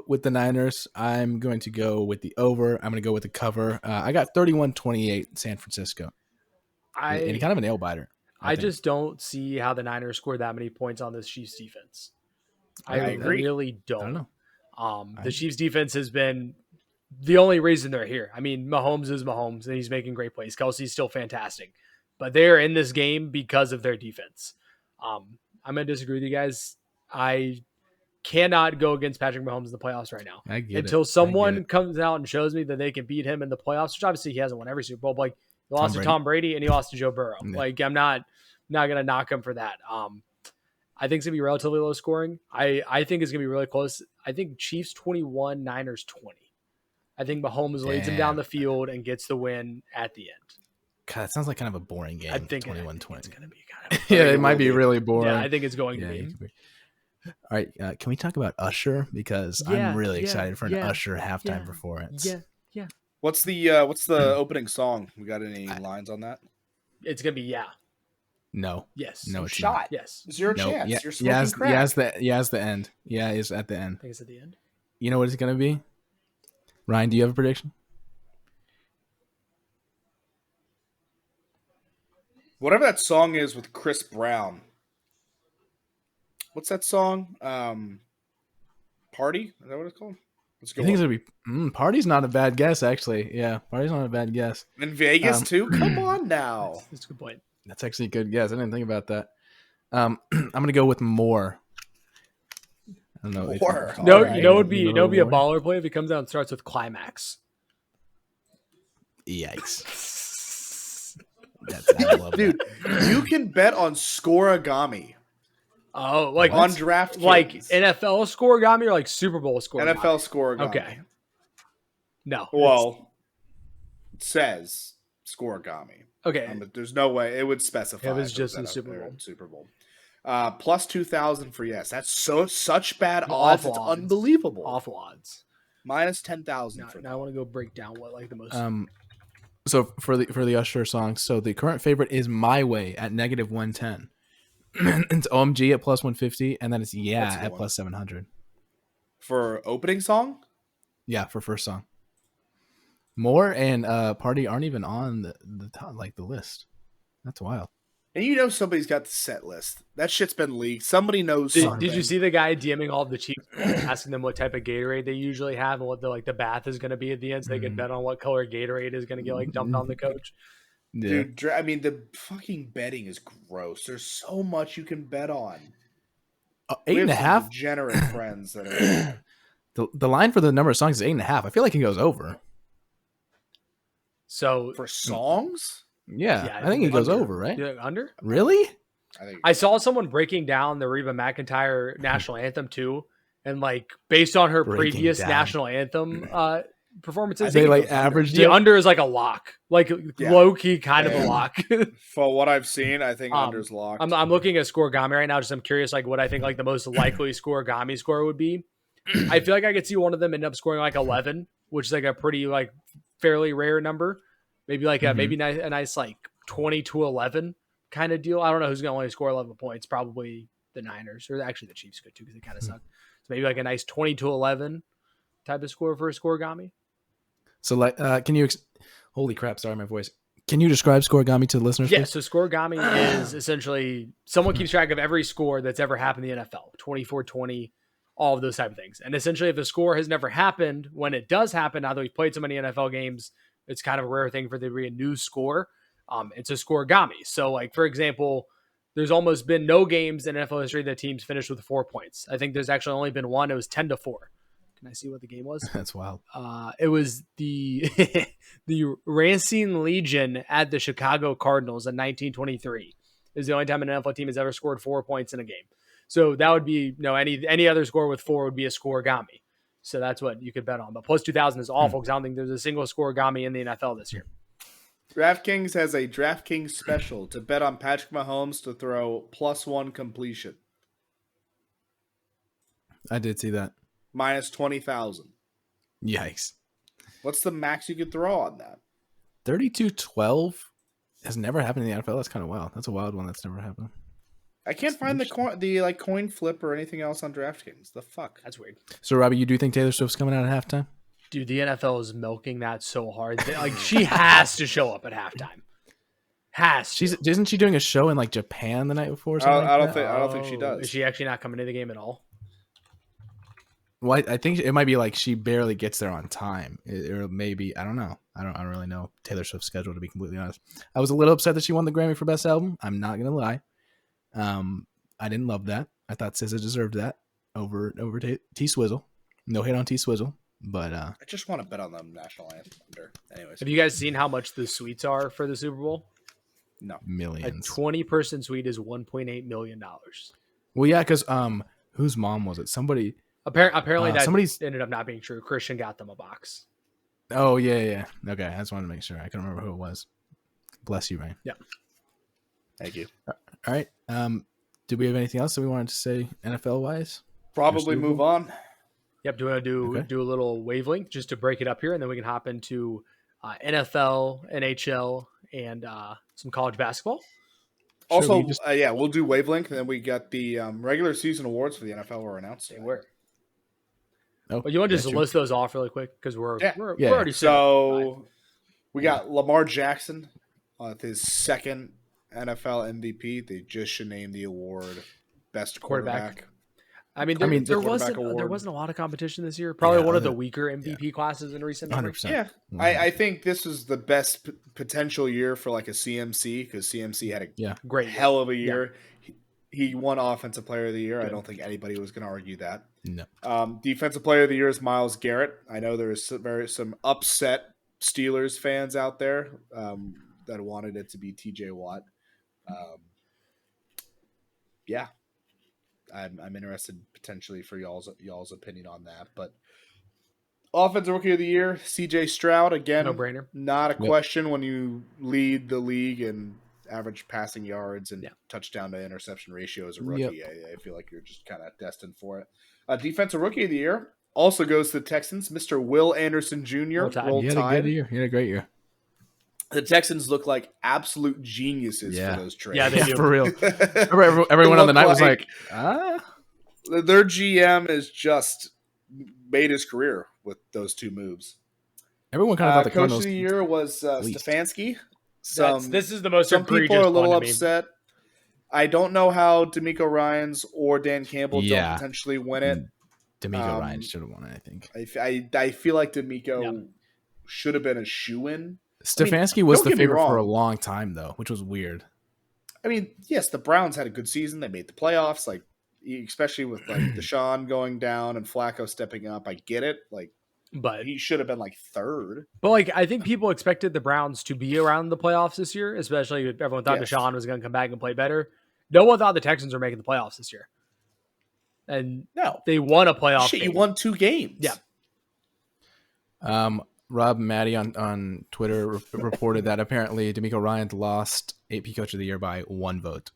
with the Niners. I'm going to go with the over. I'm going to go with the cover. I got 31-28 San Francisco. And kind of a nail biter. I think. just don't see how the Niners scored that many points on this Chiefs defense. I agree. really don't. I don't know. The Chiefs defense has been the only reason they're here. I mean, Mahomes is Mahomes and he's making great plays. Kelsey's still fantastic, but they're in this game because of their defense. I'm going to disagree with you guys. I cannot go against Patrick Mahomes in the playoffs right now. I get Until it. someone comes out and shows me that they can beat him in the playoffs, which obviously he hasn't won every Super Bowl, but like he lost to Tom Brady and he lost to Joe Burrow. Yeah. Like I'm not going to knock him for that. I think it's going to be relatively low scoring. I think it's going to be really close. I think Chiefs 21, Niners 20. I think Mahomes leads him down the field and gets the win at the end. God, that sounds like kind of a boring game. I think 21-20. it's going to be kind of Yeah, it might be really boring. Yeah, I think it's going to Yeah, be. it could be. All right, can we talk about Usher? Because Yeah, I'm really yeah, excited for an yeah, Usher halftime yeah, performance. Yeah. What's the opening song? We got any lines on that? It's going to be No. Yes. No, it's Shot. not. Yes. Zero No. chance. Yeah, You're smoking crack. it's the end. Yeah, it's at the end. I think it's at the end. You know what it's gonna be? Ryan, do you have a prediction? Whatever that song is with Chris Brown. What's that song? Party? Is that what it's called? Let's go. I think it's gonna be Party's not a bad guess, actually. Yeah, Party's not a bad guess. In Vegas too? Come on now. That's a good point. That's actually a good guess. I didn't think about that. I'm gonna go with more. I don't know. if More. recall. No, Alright. you know, it'd be a More? baller play if he comes out and starts with climax. Yikes! I love Dude, you can bet on scoreagami Oh, like on DraftKings. like NFL scoregami or like Super Bowl scoregami? NFL scoreagami. Okay. No. Well, it says scoreagami. Okay. But there's no way it would specify. It was if just at in a- Super or Bowl. Super Bowl. Plus 2,000 for yes. That's such bad odds. Awful It's odds. unbelievable. Awful odds. Minus 10,000 Now, for now I want to go break down what like the most. So for the Usher song, so the current favorite is My Way at -110. It's OMG at plus 150, and then it's That's a Yeah good at one. plus 700. For opening song. Yeah, for first song. More and Party aren't even on the top, like the list. That's wild. And you know somebody's got the set list. That shit's been leaked. Somebody knows something. Did you see the guy DMing all the Chiefs asking them what type of Gatorade they usually have and what the bath is going to be at the end, so they can bet on what color Gatorade is going to get like dumped on the coach? Yeah. Dude, I mean, the fucking betting is gross. There's so much you can bet on. We have some 8.5. degenerate friends that are The line for the number of songs is 8.5. I feel like it goes over. So for songs. Yeah, I think it goes under. over, right? you think under? Really? I saw someone breaking down the Reba McEntire national anthem too, and like based on her Breaking previous down. national anthem performances, They like averaged the it. under is like a lock, like low key kind of a lock. For what I've seen, I think under's locked. I'm looking at Scoregami right now. Just I'm curious, like what I think like the most likely Scoregami score would be. I feel like I could see one of them end up scoring like 11, which is like a pretty like fairly rare number. Maybe like a a nice like 20-11 kind of deal. I don't know who's going to only score 11 points. Probably the Niners, or actually the Chiefs could too, because they kind of suck. So maybe like a nice 20-11 type of score for a Scoregami. So like, can you? Holy crap! Sorry, my voice. Can you describe Scoregami to the listeners? Yeah, please? so Scoregami is essentially someone keeps track of every score that's ever happened in the NFL, 24-20, all of those type of things. And essentially, if the score has never happened, when it does happen, now that we've played so many NFL games, it's kind of a rare thing for there to be a new score. It's a Scoregami. So, like, for example, there's almost been no games in NFL history that teams finished with 4 points. I think there's actually only been one. It was 10-4. Can I see what the game was? That's wild. It was the the Racine Legion at the Chicago Cardinals in 1923. It was the only time an NFL team has ever scored 4 points in a game. So that would be any other score with 4 would be a Scoregami. So that's what you could bet on. But plus 2,000 is awful because I don't think there's a single Scoregami in the NFL this year. DraftKings has a DraftKings special to bet on Patrick Mahomes to throw +1 completion. I did see that. Minus 20,000. Yikes. What's the max you could throw on that? 32-12 has never happened in the NFL. That's kind of wild. That's a wild one that's never happened. I can't find the coin flip or anything else on DraftKings. The fuck? That's weird. So, Robbie, you do think Taylor Swift's coming out at halftime? Dude, the NFL is milking that so hard. Like, she has to show up at halftime. Isn't she doing a show in like Japan the night before? Or something I like don't think she does. Is she actually not coming to the game at all? Well, I think it might be like she barely gets there on time, or maybe I don't know. I don't really know Taylor Swift's schedule, to be completely honest. I was a little upset that she won the Grammy for Best Album. I'm not gonna lie. I didn't love that. I thought SZA deserved that over T Swizzle. No hate on T Swizzle, but I just want to bet on the national anthem under. Anyways, Have you guys seen how much the suites are for the Super Bowl? no. A millions. 20-person suite is $1.8 million. Well, yeah, because whose mom was it? Somebody. Apparently that somebody's- ended up not being true. Christian got them a box. Oh yeah. Okay, I just wanted to make sure. I couldn't remember who it was. Bless you, Ryan. Yeah. Thank you. All right. Did we have anything else that we wanted to say NFL wise? Probably move on. Yep. Do you want to do a little wavelength just to break it up here, and then we can hop into NFL, NHL, and some college basketball? Also, we'll do wavelength, and then we got the regular season awards for the NFL were announced. They were. Oh, But you want to just that's true. list those off really quick because we're Yeah. already So we got Lamar Jackson with his second NFL MVP. They just should name the award Best Quarterback. I mean, there wasn't a lot of competition this year. Probably one of the weaker MVP classes in recent memory. 100%. Yeah, I think this is the best potential year for like a CMC because CMC had a Great hell of a year. He won Offensive Player of the Year. I don't think anybody was going to argue that. No. Defensive Player of the Year is Myles Garrett. I know there's some upset Steelers fans out there that wanted it to be TJ Watt. I'm interested potentially for y'all's opinion on that. But Offensive Rookie of the Year, CJ Stroud again. No brainer. Not a question when you lead the league in average passing yards and Yeah. touchdown to interception ratio as a rookie. I feel like you're just kind of destined for it. Defensive Rookie of the Year also goes to the Texans, Mr. Will Anderson Jr. Roll Tide. Roll He had a Tide. good year. He had a great year. The Texans look like absolute geniuses Yeah. for those trades. Yeah, they do. For real. Everyone on the look night was like- like, ah. Their GM has just made his career with those two moves. Everyone kind of thought the Coach Cardinals. of the Year was least. Stefanski. This is the most Some egregious people are a little one to me. upset. I don't know how D'Amico Ryans or Dan Campbell Yeah. don't potentially win it. D'Amico Ryan should have won it, I think. I feel like D'Amico Yeah. should have been a shoe-in. Stefanski was don't the get me favorite for a wrong. long time, though, which was weird. I mean, yes, the Browns had a good season. They made the playoffs, like especially with like Deshaun going down and Flacco stepping up. I get it. Like But he should have been like third. like I think people expected the Browns to be around the playoffs this year, especially if everyone thought Yes. Deshaun was going to come back and play better. No one thought the Texans were making the playoffs this year, and No, they won a playoff shit, you game. won 2 games. Yeah. Rob Maddie on Twitter reported that apparently D'Amico Ryan lost AP Coach of the Year by 1 vote.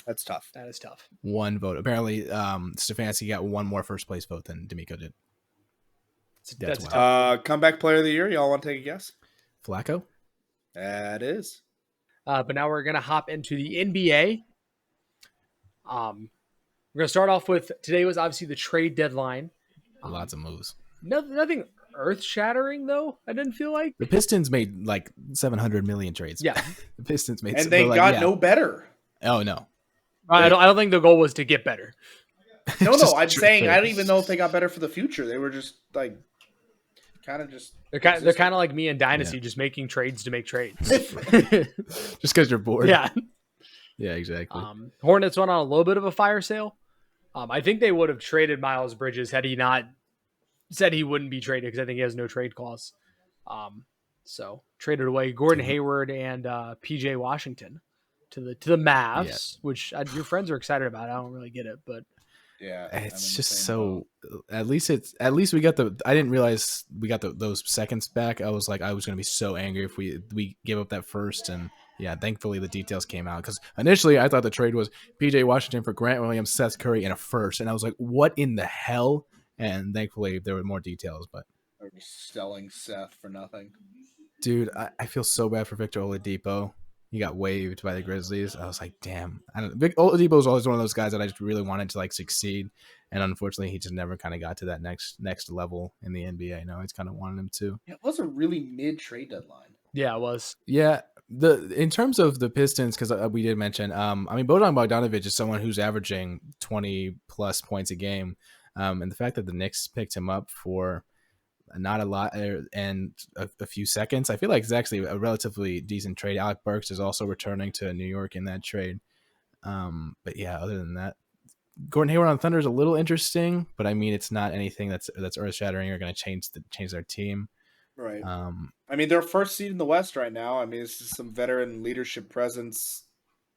That's tough. That is tough. 1 vote. Apparently, Stefanski got 1 more first place vote than D'Amico did. That's wild. tough. Comeback player of the year. Y'all want to take a guess? Flacco? That is. But now we're gonna hop into the NBA. We're gonna start off with today was obviously the trade deadline. Lots of moves. Nothing earth shattering though. I didn't feel like. The Pistons made like 700 million trades. Yeah. The Pistons made And they but, got yeah. no better. Oh, no. I don't think the goal was to get better. No, Just I'm true. saying I don't even know if they got better for the future. They were just like kind of just They're kind of like me in Dynasty, just making trades to make trades. Just because you're bored. Yeah. Yeah, exactly. Hornets went on a little bit of a fire sale. I think they would have traded Miles Bridges had he not said he wouldn't be traded because I think he has no trade clause. So traded away Gordon Hayward and PJ Washington to the Mavs, which your friends are excited about. I don't really get it, but yeah. It's just so. At least we got the. I didn't realize we got those seconds back. I was going to be so angry if we gave up that first. And yeah, thankfully the details came out because initially I thought the trade was PJ Washington for Grant Williams, Seth Curry, and a first, and I was like, what in the hell? And thankfully there were more details. But They're just selling Seth for nothing. dude, I feel so bad for Victor Oladipo. He got waived by the Grizzlies. I was like, damn. Vic Oladipo was always one of those guys that I just really wanted to like succeed, and unfortunately, he just never kind of got to that next level in the NBA. No, it's kind of wanted him to. It was a really mid trade deadline. yeah, it was. Yeah, in terms of the Pistons, because we did mention, I mean, Bojan Bogdanovic is someone who's averaging 20 plus points a game, and the fact that the Knicks picked him up for not a lot and a few seconds, I feel like it's actually a relatively decent trade. Alec Burks is also returning to New York in that trade. But yeah, other than that, Gordon Hayward on Thunder is a little interesting, but I mean, it's not anything that's earth shattering or going to change their team. Right. I mean, they're first seed in the West right now. I mean, it's just some veteran leadership presence.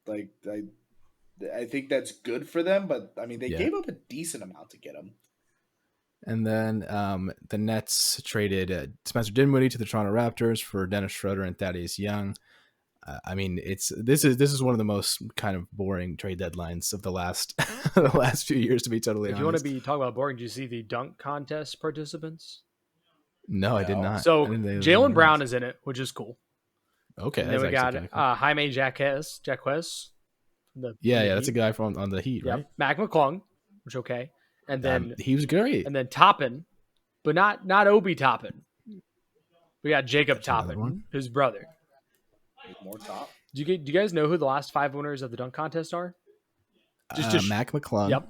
Like, I think that's good for them, but I mean, they gave up a decent amount to get him. And then the Nets traded Spencer Dinwiddie to the Toronto Raptors for Dennis Schroeder and Thaddeus Young. I mean, this is one of the most kind of boring trade deadlines of the last few years, to be totally honest. If you want to be talking about boring, did you see the dunk contest participants? No, I did not. So I didn't think Jalen Brown is in it, which is cool. Okay, And then we got Jaime Jaquez. Yeah, that's a guy from on the Heat, Yep. right? Mac McClung, which okay. And then he was great. and then Toppin, but not Obi Toppin. We got Jacob another Toppin, one. his brother. More top. Do you guys know who the last 5 winners of the dunk contest are? Mac McClung. Yep.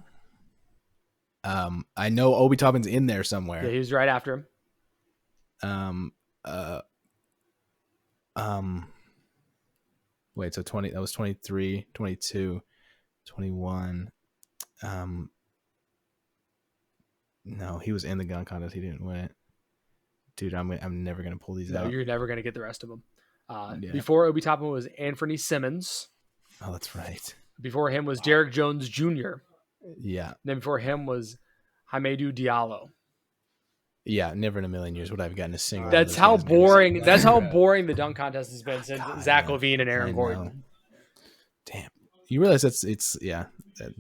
I know Obi Toppin's in there somewhere. Yeah, he was right after him. Wait, so 20, that was 23, 22, 21. No, he was in the gun contest. He didn't win it. Dude, I'm never going to pull these No, out. you're never going to get the rest of them. Yeah. Before Obi Toppin was Anthony Simmons. Oh, that's right. Before him was Derek Jones Jr. Yeah. Then before him was Hamidou Diallo. Yeah, never in a million years would I have gotten a single. That's how boring. That's how boring the dunk contest has been since Zach LaVine and Aaron Gordon. Damn, you realize that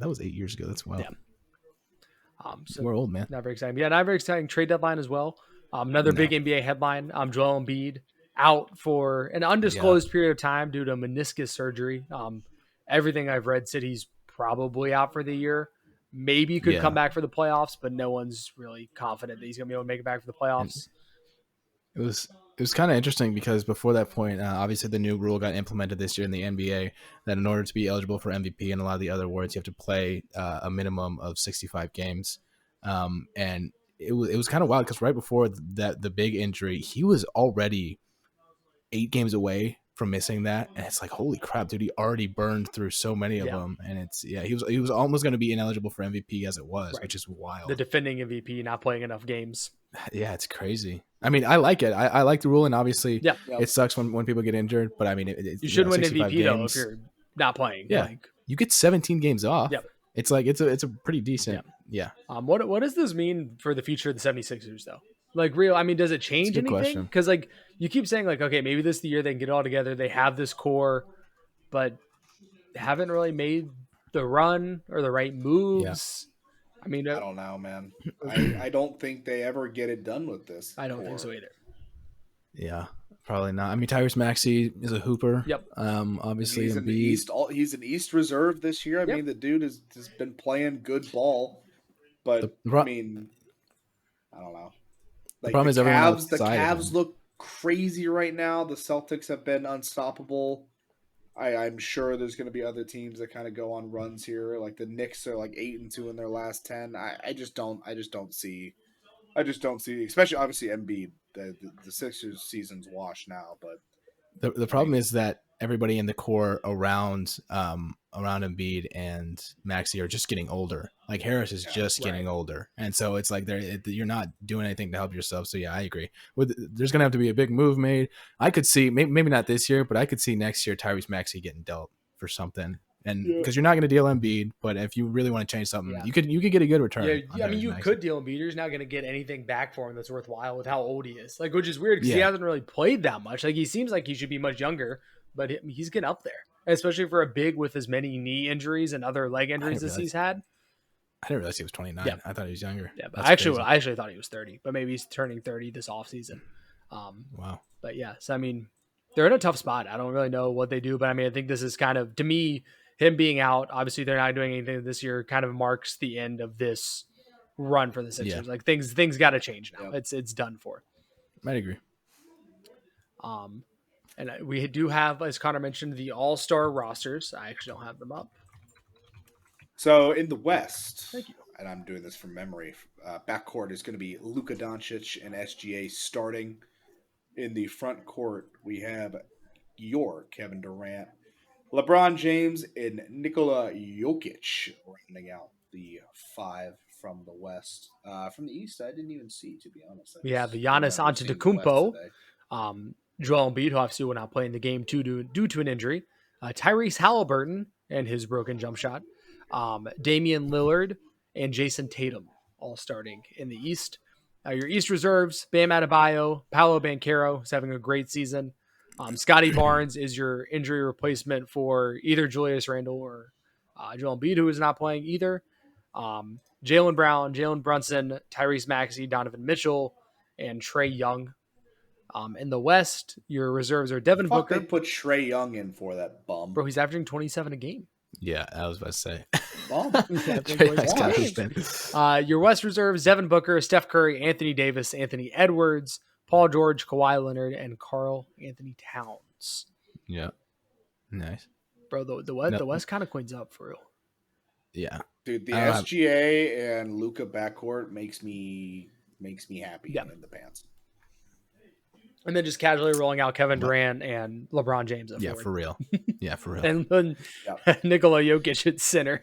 was 8 years ago. That's wild. Yeah. So we're old, man. Not very exciting. Yeah, not very exciting trade deadline as well. Another big NBA headline. Joel Embiid out for an undisclosed period of time due to meniscus surgery. Everything I've read said he's probably out for the year. Maybe could come back for the playoffs, but no one's really confident that he's going to be able to make it back for the playoffs. And it was kind of interesting because before that point, obviously the new rule got implemented this year in the NBA that in order to be eligible for MVP and a lot of the other awards, you have to play a minimum of 65 games. And it was kind of wild because right before the big injury, he was already 8 games away from missing that, and it's like, holy crap, dude, he already burned through so many of them, and he was almost going to be ineligible for MVP as it was, which is wild. The defending MVP not playing enough games. Yeah, it's crazy. I mean, I like it. I like the rule, and obviously, it sucks when people get injured, but I mean, you should win MVP games, though if you're not playing. Yeah, you get 17 games off. Yep. It's like it's a pretty decent. Yeah. What does this mean for the future of the 76ers though? Like does it change anything? Because like you keep saying like, okay, maybe this is the year they can get it all together. They have this core, but haven't really made the run or the right moves. Yeah. I mean, I don't know, man. I don't think they ever get it done with this. I don't think so either. Yeah, probably not. I mean, Tyrese Maxey is a hooper. Yep. Obviously, he's he's an East reserve this year. I mean, the dude has been playing good ball, but I mean, I don't know. Like the problem is the Cavs look crazy right now. The Celtics have been unstoppable. I'm sure there's going to be other teams that kind of go on runs here. Like the Knicks are like 8-2 in their last 10. I just don't see. Especially obviously Embiid. The Sixers season's washed now, but the problem is that everybody in the core around Embiid and Maxey are just getting older. Like Harris is just getting older, and so it's like you're not doing anything to help yourself. So yeah, I agree. There's gonna have to be a big move made. I could see maybe not this year, but I could see next year Tyrese Maxey getting dealt for something. And because you're not going to deal Embiid, but if you really want to change something, you could get a good return. Yeah, I mean, you could deal Embiid. You're just not going to get anything back for him that's worthwhile with how old he is. Like, which is weird because he hasn't really played that much. Like, he seems like he should be much younger, but he's getting up there, especially for a big with as many knee injuries and other leg injuries as he's had. I didn't realize he was 29. Yeah. I thought he was younger. Yeah, but I actually thought he was 30, but maybe he's turning 30 this offseason. Wow. But yeah, so I mean, they're in a tough spot. I don't really know what they do, but I mean, I think this is kind of, to me, him being out, obviously they're not doing anything this year, kind of marks the end of this run for the Sixers. Like things got to change now. It's done for. I'd agree. And we do have, as Connor mentioned, the all-star rosters. I actually don't have them up. So in the West, thank you. And I'm doing this from memory. Backcourt is going to be Luka Doncic and SGA starting. In the front court, we have Kevin Durant, LeBron James, and Nikola Jokic rounding out the 5 from the West. From the East, I didn't even see, to be honest. We have Giannis Antetokounmpo, Joel Embiid, who obviously will not play in the game due to an injury, Tyrese Halliburton and his broken jump shot, Damian Lillard, and Jason Tatum all starting in the East. Your East reserves, Bam Adebayo, Paolo Banchero is having a great season. Scotty Barnes is your injury replacement for either Julius Randle or Joel Embiid, who is not playing either. Jaylen Brown, Jalen Brunson, Tyrese Maxey, Donovan Mitchell, and Trae Young. In the West, your reserves are Devin Booker. They put Trae Young in for that bum. Bro, he's averaging 27 a game. Yeah, I was about to say. Your West reserves, Devin Booker, Steph Curry, Anthony Davis, Anthony Edwards, Paul George, Kawhi Leonard, and Karl Anthony Towns. Yeah. Nice. Bro, the West kind of cleans up for real. Yeah. Dude, the SGA and Luka backcourt makes me happy in the pants. And then just casually rolling out Kevin Durant and LeBron James. For real. Yeah, for real. And then Nikola Jokic at center.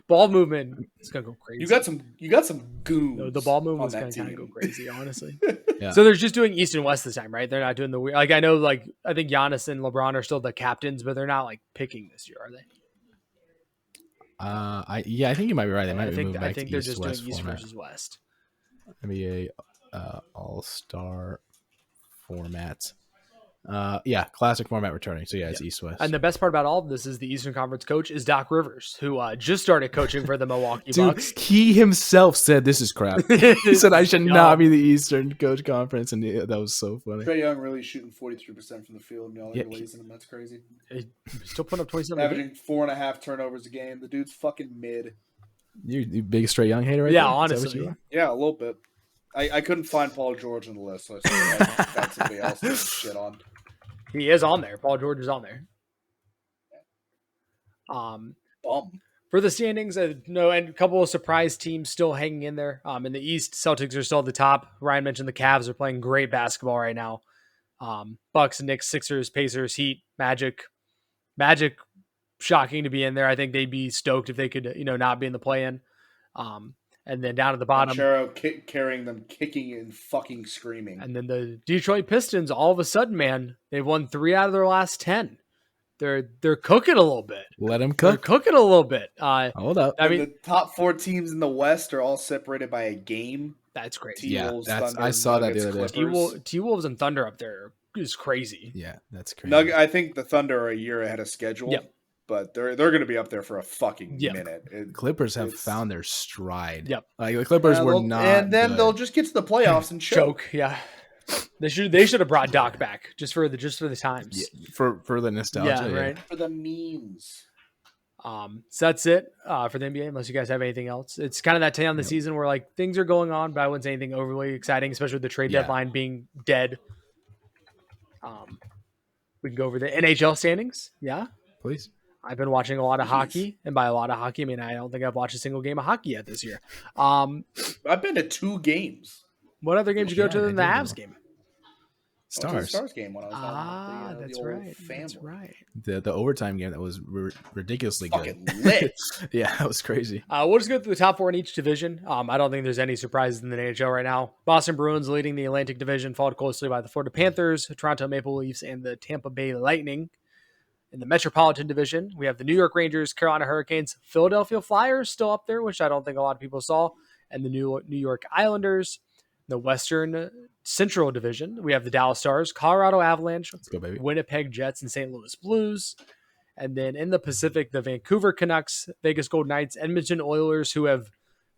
Ball movement is gonna go crazy. You got some goons. No, the ball movement is gonna kind of go crazy, honestly. So they're just doing East and West this time, right? They're not doing the weird. Like I know, I think Giannis and LeBron are still the captains, but they're not like picking this year, are they? I think you might be right. They might be moving back to East, they're just West doing East format. versus West. NBA All-Star format. Yeah, classic format returning. So yeah, it's East-West. And the best part about all of this is the Eastern Conference coach is Doc Rivers, who just started coaching for the Milwaukee Dude, Bucks. he himself said this is crap. He said I should not be the Eastern Coach Conference, and that was so funny. Trae Young really shooting 43% from the field, and y'all Yeah, are releasing him. That's crazy. He's still putting up 27. Averaging 4.5 turnovers a game. The dude's fucking mid. You biggest Trae Young hater, right? Yeah, there? Is that what honestly. you are? Yeah, a little bit. I couldn't find Paul George on the list, so I found somebody else to shit on. He is on there. Paul George is on there. Bum. For the standings, and a couple of surprise teams still hanging in there. In the East, Celtics are still at the top. Ryan mentioned the Cavs are playing great basketball right now. Bucks, Knicks, Sixers, Pacers, Heat, Magic. Magic, shocking to be in there. I think they'd be stoked if they could, not be in the play-in. And then down at the bottom, Chero carrying them, kicking and fucking screaming. and then the Detroit Pistons. All of a sudden, man, they've won 3 out of their last 10. They're cooking a little bit. Let him They're cook. cooking a little bit. Hold up. I mean, the top 4 teams in the West are all separated by a game. that's crazy. Yeah, T-Wolves, that's- Thunder, I saw that Nuggets, the other day. Clippers. T-Wolves and Thunder up there is crazy. Yeah, that's crazy. I think the Thunder are a year ahead of schedule. Yep. But they're going to be up there for a fucking Yep. minute. Clippers have it's- found their stride. Yep. Like the Clippers were they'll- not, and then good. they'll just get to the playoffs and choke. Yeah. They should have brought Doc back just for the times. Yeah, for the nostalgia. Yeah, right. For the memes. So that's it for the NBA. Unless you guys have anything else, it's kind of that time of the season where like things are going on, but I wouldn't say anything overly exciting, especially with the trade Yeah. deadline being dead. We can go over the NHL standings. Yeah, Please. I've been watching a lot of hockey, and by a lot of hockey, I mean I don't think I've watched a single game of hockey yet this year. I've been to 2 games. What other games you go Yeah, to than the I did Avs game? I went to the Stars. Stars game when I was down with the That's old right. family. That's right. The overtime game that was ridiculously Fucking good. lit. Yeah, that was crazy. We'll just go through the top 4 in each division. I don't think there's any surprises in the NHL right now. Boston Bruins leading the Atlantic Division, followed closely by the Florida Panthers, Toronto Maple Leafs, and the Tampa Bay Lightning. In the Metropolitan Division, we have the New York Rangers, Carolina Hurricanes, Philadelphia Flyers still up there, which I don't think a lot of people saw, and the New York Islanders. The Western Central Division, we have the Dallas Stars, Colorado Avalanche, Let's go, baby. Winnipeg Jets, and St. Louis Blues. And then in the Pacific, the Vancouver Canucks, Vegas Golden Knights, Edmonton Oilers, who have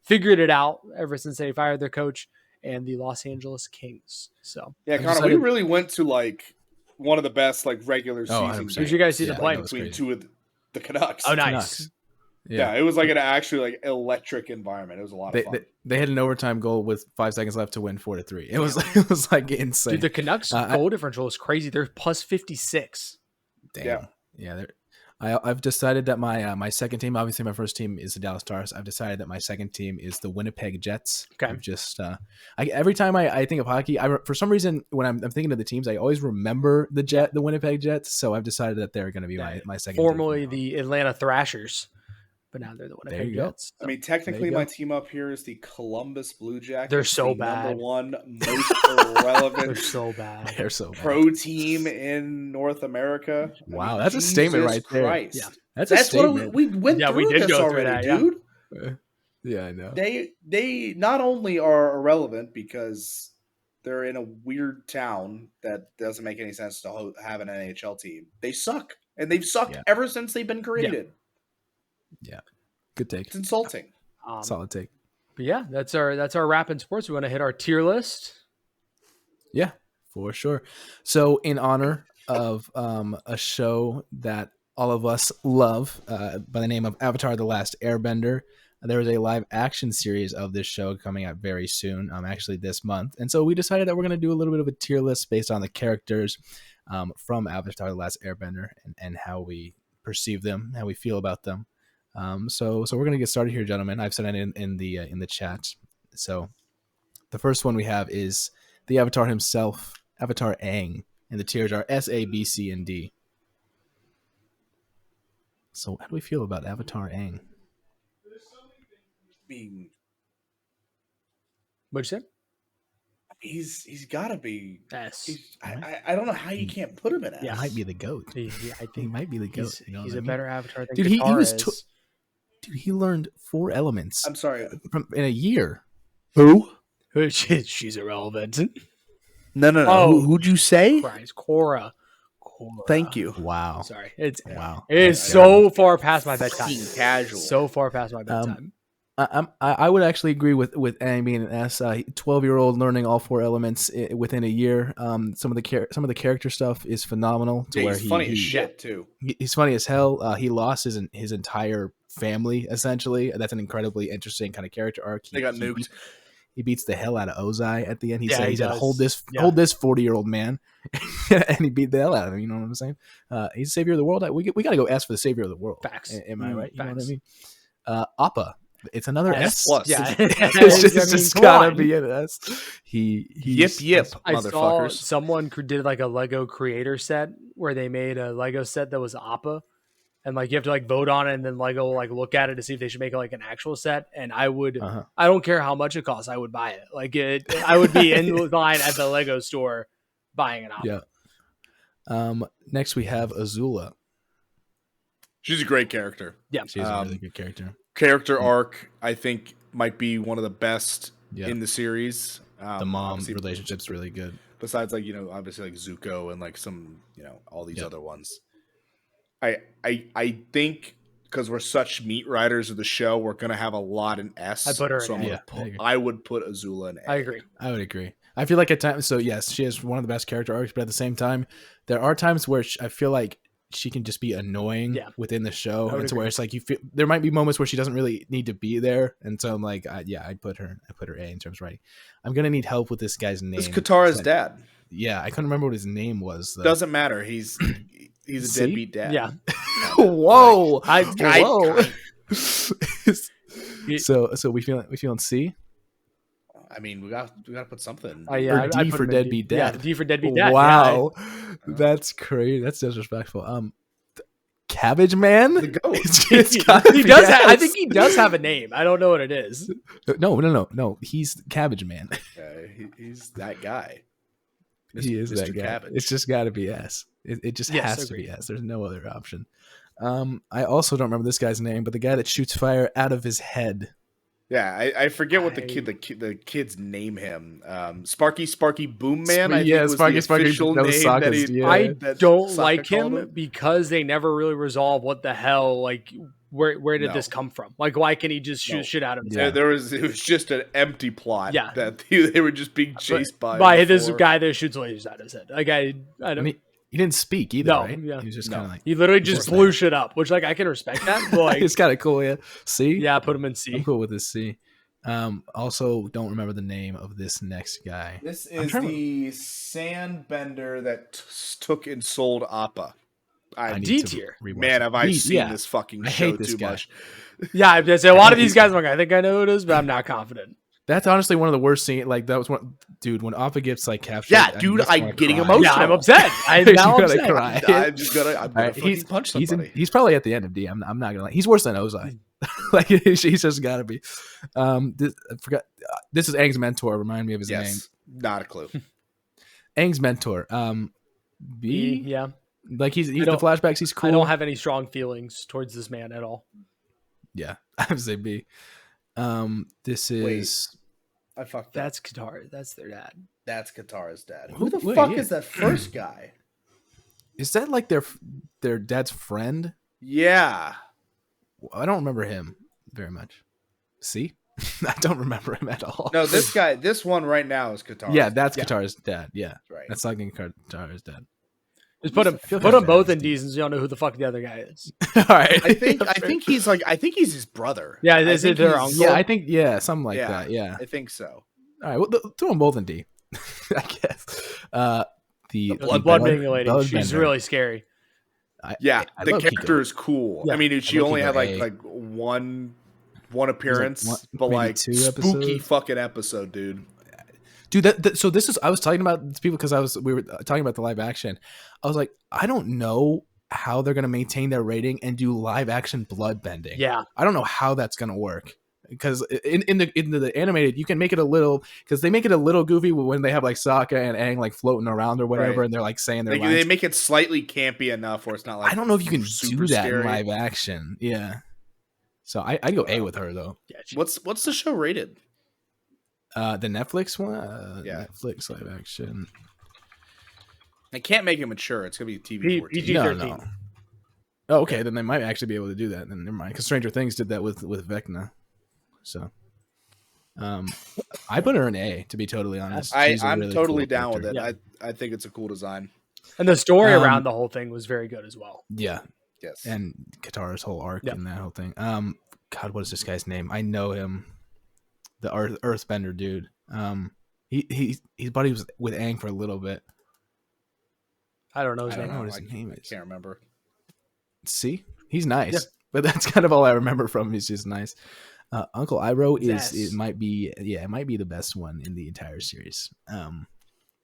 figured it out ever since they fired their coach, and the Los Angeles Kings. So, Yeah, I'm Connor, we excited. really went to like one of the best like regular season 100%. games Did you guys see the Yeah, play? that was between crazy. 2 of the Canucks. Oh, nice. Canucks. Yeah, it was like an actually like electric environment. It was a lot of fun. They had an overtime goal with 5 seconds left to win 4-3. It was like insane. Dude, the Canucks goal differential is crazy. They're plus 56. Damn. Yeah. I've decided that my second team, obviously my first team is the Dallas Stars. I've decided that my second team is the Winnipeg Jets. Okay. I've just every time I think of hockey, for some reason when I'm thinking of the teams, I always remember the Winnipeg Jets. So I've decided that they're going to be my second. Formerly team. the Atlanta Thrashers, but now they're the There Winnipeg you go. Jets. I mean, There technically, you go. my team up here is the Columbus Blue Jackets. They're so the bad. Number 1 most They're relevant so bad. They're so bad. pro team in North America. Wow, that's a statement right there. Christ. Yeah. That's a What statement. we went Yeah, through we did this go through already, that, yeah. dude. Yeah, I know. They not only are irrelevant because they're in a weird town that doesn't make any sense to have an NHL team. They suck, and they've sucked Yeah. ever since they've been created. Yeah, good take. It's insulting. Solid take. But yeah, that's our wrap in sports. We want to hit our tier list. Yeah, for sure. So, in honor of a show that all of us love by the name of Avatar: The Last Airbender, there is a live action series of this show coming out very soon, actually this month. And so we decided that we're going to do a little bit of a tier list based on the characters from Avatar: The Last Airbender and how we perceive them, how we feel about them. So we're going to get started here, gentlemen. I've sent it in the chat. So the first one we have is the Avatar himself, Avatar Aang, and the tiers are S, A, B, C, and D. So how do we feel about Avatar Aang? I mean, What'd you say? he's got to be. S. I don't know how you can't put him in S. Yeah. He might be the GOAT. I He might be the GOAT. he's, you know he's what I a mean? better avatar than Dude, he Katara was is. Dude, he learned 4 elements I'm sorry. in a year. Who? She's irrelevant. No. Oh. Who'd you say? Christ, Cora. Thank you. Wow. Sorry, it Wow. is so far past my bedtime. Fucking casual. So far past my bedtime. I would actually agree with Aang being an S. 12-year-old learning all 4 elements within a year. Some of the character stuff is phenomenal. To where he's funny as shit too. He's funny as hell. He lost his entire family essentially. That's an incredibly interesting kind of character arc. They got nuked. He beats the hell out of Ozai at the end. He Yeah, said he he said does. hold this Yeah. 40-year-old man, and he beat the hell out of him. You know what I'm saying? He's the savior of the world. We got to go ask for the savior of the world. Facts. Am I right? You know what I Facts. mean? Appa. It's another S. plus. Yeah, It's just gotta be an S. He's Yip, I saw motherfuckers. someone did like a Lego creator set where they made a Lego set that was Appa, and like you have to like vote on it, and then Lego will like look at it to see if they should make it like an actual set. And I would, I don't care how much it costs, I would buy it. Like I would be in line at the Lego store buying an Appa. Yeah. Next we have Azula. She's a great character. Yeah, She's a really good character. Character arc, I think, might be one of the best Yeah. in the series. The mom obviously, relationship's really good. besides like obviously like Zuko and like some all these Yeah. other ones. I think because we're such meat riders of the show, we're gonna have a lot in S. I put her so in I'm A. gonna Yeah, I would put Azula in A. I agree. I would agree. I feel like at times, so yes, she has one of the best character arcs, but at the same time, there are times where I feel like she can just be annoying within the show, I would and so agree. where it's like you feel there might be moments where she doesn't really need to be there, and so I'm like, I put her A in terms of writing. I'm gonna need help with this guy's name. It's Katara's dad. Yeah, I couldn't remember what his name was. Though. Doesn't matter. He's a See? deadbeat dad. Yeah. Whoa! I- So we feeling C? I mean, we got to put something. Yeah, Or D I put for him in deadbeat D. dad. Yeah, D for deadbeat dad. Wow, that's crazy. That's disrespectful. Cabbage Man. The goat. It's gotta He be does. I S. think he does have a name. I don't know what it is. No. He's Cabbage Man. He's that guy. He is Mr. that guy. Cabbage. It's just got to be S. It just Yes, has to agreed. be S. There's no other option. I also don't remember this guy's name, but the guy that shoots fire out of his head. Yeah, I forget what the kids name him. Sparky Boom Man. I think Yeah, was Sparky, the Sparky, official that was name that Sokka's, he- yeah. I that don't Sokka like called him because they never really resolve what the hell, like, where did No. this come from? Like, why can he just shoot No. shit out of his Yeah. head? It was just an empty plot. Yeah. that they were just being chased by this before. guy that shoots lasers out of his head. Like, I don't. I mean, he didn't speak either, No, right? yeah. He was just No. kind of like, He literally just Just blew that. shit up, which like I can respect that. But like, it's kind of cool, yeah. C? yeah, put him in I'm C. cool with this C. Also, don't remember the name of this next guy. This I'm is trying to- the sandbender that took and sold Appa. I need D to tier. rewatch Man, it. have I D, seen yeah. this fucking I show hate this too guy. much. Yeah, I say a lot of these guys. I'm like, I think I know who it is, but I'm not confident. That's honestly one of the worst scenes. Like that was one, dude. When Appa gets like captured, Yeah, I dude, just I'm wanna getting cry. emotional. Yeah, I'm upset. I'm You now gotta upset. cry. I'm gonna All right, fucking punch he's, somebody. he's probably at the end of D. I'm not gonna lie. He's worse than Ozai. Like he's just gotta be. This, I forgot. This is Aang's mentor. Remind me of his name. Yes, not a clue. Aang's mentor. B. Yeah, Like he's the don't- flashbacks. He's cool. I don't have any strong feelings towards this man at all. Yeah, I would say B. This is. I fucked that. That's Qatar. That's their dad. That's Katara's dad. Who Who the the- wait, fuck yeah. is that first guy? Is that like their dad's friend? Yeah. I don't remember him very much. See, I don't remember him at all. No, this guy, this one right now is Katara's. Yeah, that's Katara's dad. Yeah, right. that's like Katara's dad. Just put I them feel put like them both that's in D's, and you don't know who the fuck the other guy is. All right, I think he's his brother. Yeah, I is think it their he's- uncle? Yeah, I think something like Yeah. that. Yeah. I think so. All right, well, throw them both in D. I guess. The Blood lady. She's Bloodbender. really scary. Yeah, I the love character Kiko. is cool. Yeah. I mean, she I love only had Kiko A. like one appearance, one- but maybe like 2 spooky episodes. fucking episode, dude. Dude, so this is I was talking about to people because we were talking about the live action. I was like, I don't know how they're gonna maintain their rating and do live action blood bending. Yeah, I don't know how that's gonna work because in the animated you can make it a little because they make it a little goofy when they have like Sokka and Aang like floating around or whatever Right. and they're like saying their They lines. make it slightly campy enough where it's not like I don't know if you can super do that scary. in live action. Yeah. So I'd go A with her though. yeah. What's the show rated? The Netflix one. Yeah. Netflix live action. They can't make it mature. It's gonna be TV 14. PG-13. No. Oh, okay. Then they might actually be able to do that. Then never mind. Because Stranger Things did that with Vecna. So, I put her an A. To be totally honest, She's a I'm really totally cool down character. with it. Yeah. I think it's a cool design. And the story around the whole thing was very good as well. Yeah, Yes. and Katara's whole arc Yep. and that whole thing. God, what is this guy's name? I know him. The Earthbender dude. His buddy was with Aang for a little bit. I don't know his I don't name. know what his name is. Can't remember. See, he's nice, Yeah. but that's kind of all I remember from him. He's just nice. Uncle Iroh Yes. it might be the best one in the entire series.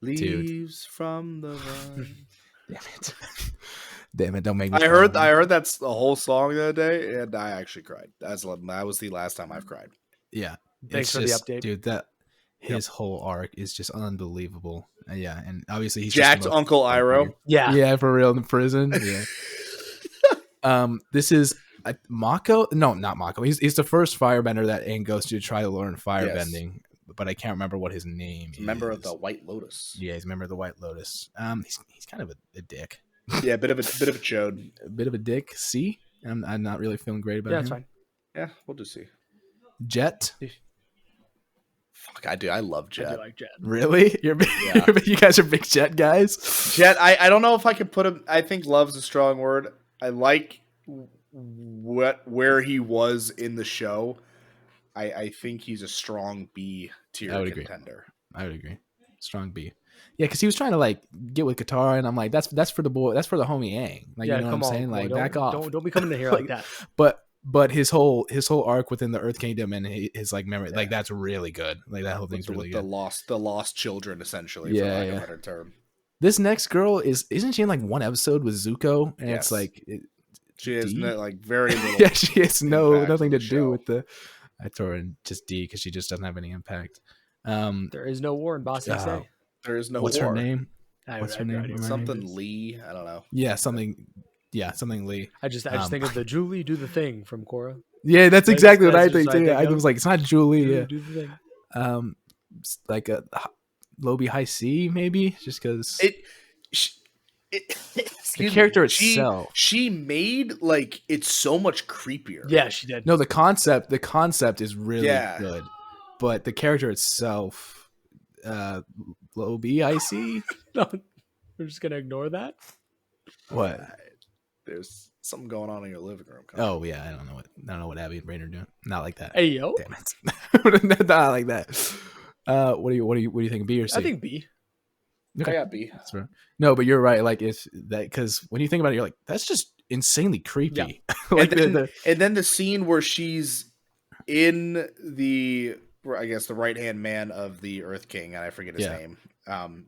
Leaves from the vine. Damn it! Don't make me. I heard that's the whole song the other day, and I actually cried. That was the last time I've cried. Yeah, Thanks it's for just, the update. dude. That his whole arc is just unbelievable. Yeah, and obviously he's Jack's just the most- Uncle Iroh. Yeah. Yeah, for real in prison. Yeah. This is Mako. No, not Mako. He's the first firebender that Aang goes to try to learn firebending, but I can't remember what his name is. Member of the White Lotus. Yeah, he's a member of the White Lotus. He's kind of a dick. Yeah, a bit of a chode. A bit of a dick. See, I'm not really feeling great about Yeah, him. it's fine. Yeah, we'll just see. Jet. Fuck, I do. I love I Jet. do like Jet. Really? Yeah. You guys are big Jet guys. Jet, I don't know if I could put him. I think love's a strong word. I like where he was in the show. I think he's a strong B tier I would agree. contender. I would agree. Strong B. Yeah, because he was trying to like get with Katara, and I'm like, that's for the boy, that's for the homie Aang. Like, Yeah, you know come what I'm on, saying? boy, Like, back off. Don't be coming in here like that. But his whole arc within the Earth Kingdom and his like memory, like that's really good. Like that whole thing's really With good. the lost children, essentially. Yeah, for lack yeah. of a better term. This next girl isn't she in like one episode with Zuko? And Yes. it's like, She has D? like very little. yeah, she has impact nothing on to the do show. with the. I tore her in just D because she just doesn't have any impact. There is no war in Bossy Say. There is no What's war. her name? I What's her have no name? idea. Remind Something me. Lee. I don't know. Yeah, something Lee. I just think of the Julie do the thing from Korra. Yeah, that's That's- exactly what I that's think just what too. I I think of. was like, it's not Julie. Julie Yeah. do the thing. It's like a Lobie High C maybe, just because The character itself. She made like it's so much creepier. Yeah, she did. No, the concept is really Yeah. good, but the character itself, Lobie I see. No, we're just gonna ignore that. What? There's something going on in your living room. Oh yeah, I don't know what Abby and Brain are doing. Not like that. Hey yo, Damn it. Not like that. What do you think? B or C? I think B. I got B. That's right. No, but you're right. Like if that, because when you think about it, you're like, that's just insanely creepy. Like and then the scene where she's in I guess the right hand man of the Earth King, and I forget his name.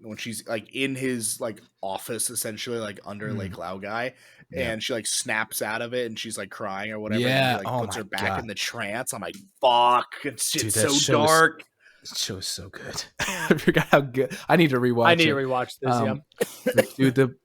When she's like in his like office, essentially like under Lake Laogai, and she like snaps out of it, and she's like crying or whatever. Yeah. And he, like, Oh puts my her back God. in the trance. I'm like, fuck, it's Dude, just that so show is- dark. This show is so good. I forgot how good. I need to rewatch. I need it. to rewatch this. Dude,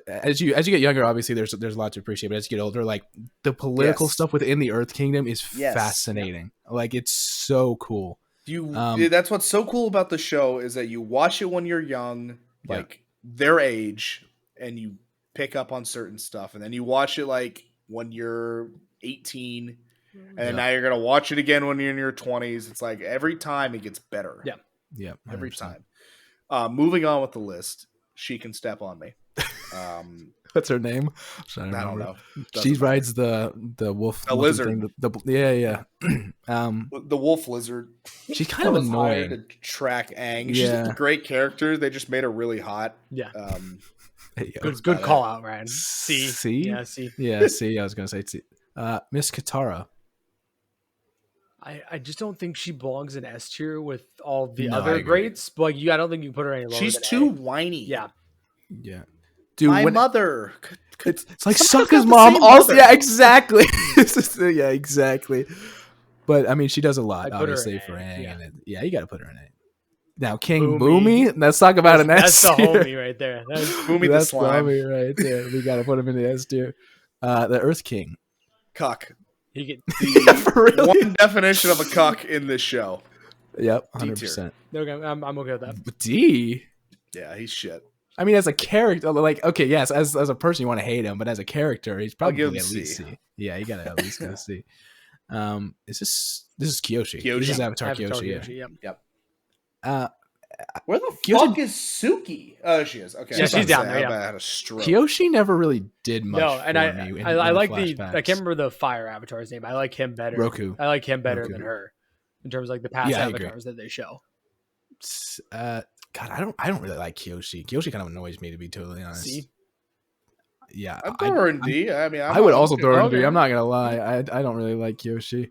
as you get younger, obviously there's a lot to appreciate, but as you get older, like the political Yes. stuff within the Earth Kingdom is Yes. fascinating. Like it's so cool. That's what's so cool about the show is that you watch it when you're young, Yeah. like their age, and you pick up on certain stuff, and then you watch it like when you're 18, and then now you're gonna watch it again when you're in your 20s. It's like every time it gets better. Yeah. Yeah, Every 100%. time. Moving on with the list, She Can Step on Me. What's her name? I don't know. She rides the wolf. The looking lizard. thing, yeah. The wolf lizard. She's kind of was hired annoying. to track Aang. She's Yeah. a great character. They just made her really hot. Yeah, Hey, yo. good call out, Ryan. C. C? Yeah, C. Yeah, see, I was gonna say C. Miss Katara. I just don't think she belongs in S tier with all the No, I other agree. greats. But I don't think you can put her any lower. She's than too A. whiny. Yeah, Yeah, dude. My when, mother. it's like Someone's Sokka's got the mom. same Also, mother. yeah, exactly. Yeah, exactly. But I mean, she does a lot, I'd put her obviously, in for A, Aang. yeah. And you got to put her in A. Now, King Boomy. Boomy. Let's talk about an S that's the tier. homie right there. That's, Boomy the That's slime. Boomy right there. We got to put him in the S tier. The Earth King. Cuck. he get Yeah, for real. One definition of a cuck in this show. Yep, D 100%. Okay, I'm okay with that. D. Yeah, he's shit. I mean, as a character, like, okay, yes, as a person, you want to hate him, but as a character, he's I'll give probably him at least C. C. Yeah, you gotta at least go C. This is Kyoshi. Kyoshi. This is Avatar Avatar Kyoshi. Kyoshi, Yeah. yep. Where the Kyoshi- fuck is Suki? Oh, she is. Okay. Yeah, I was about she's to down say, there, yeah. I had a stroke. Kyoshi never really did much No, and for me. I like the I flashbacks. can't remember the fire avatar's name. I like him better. Roku. I like him better Roku. than her in terms of like the past Yeah, I agree. avatars that they show. God, I don't really like Kyoshi. Kyoshi kind of annoys me, to be totally honest. See? Yeah, I'd throw her in D. I mean, I would also throw her in D. Okay. I'm not gonna lie. I don't really like Kyoshi.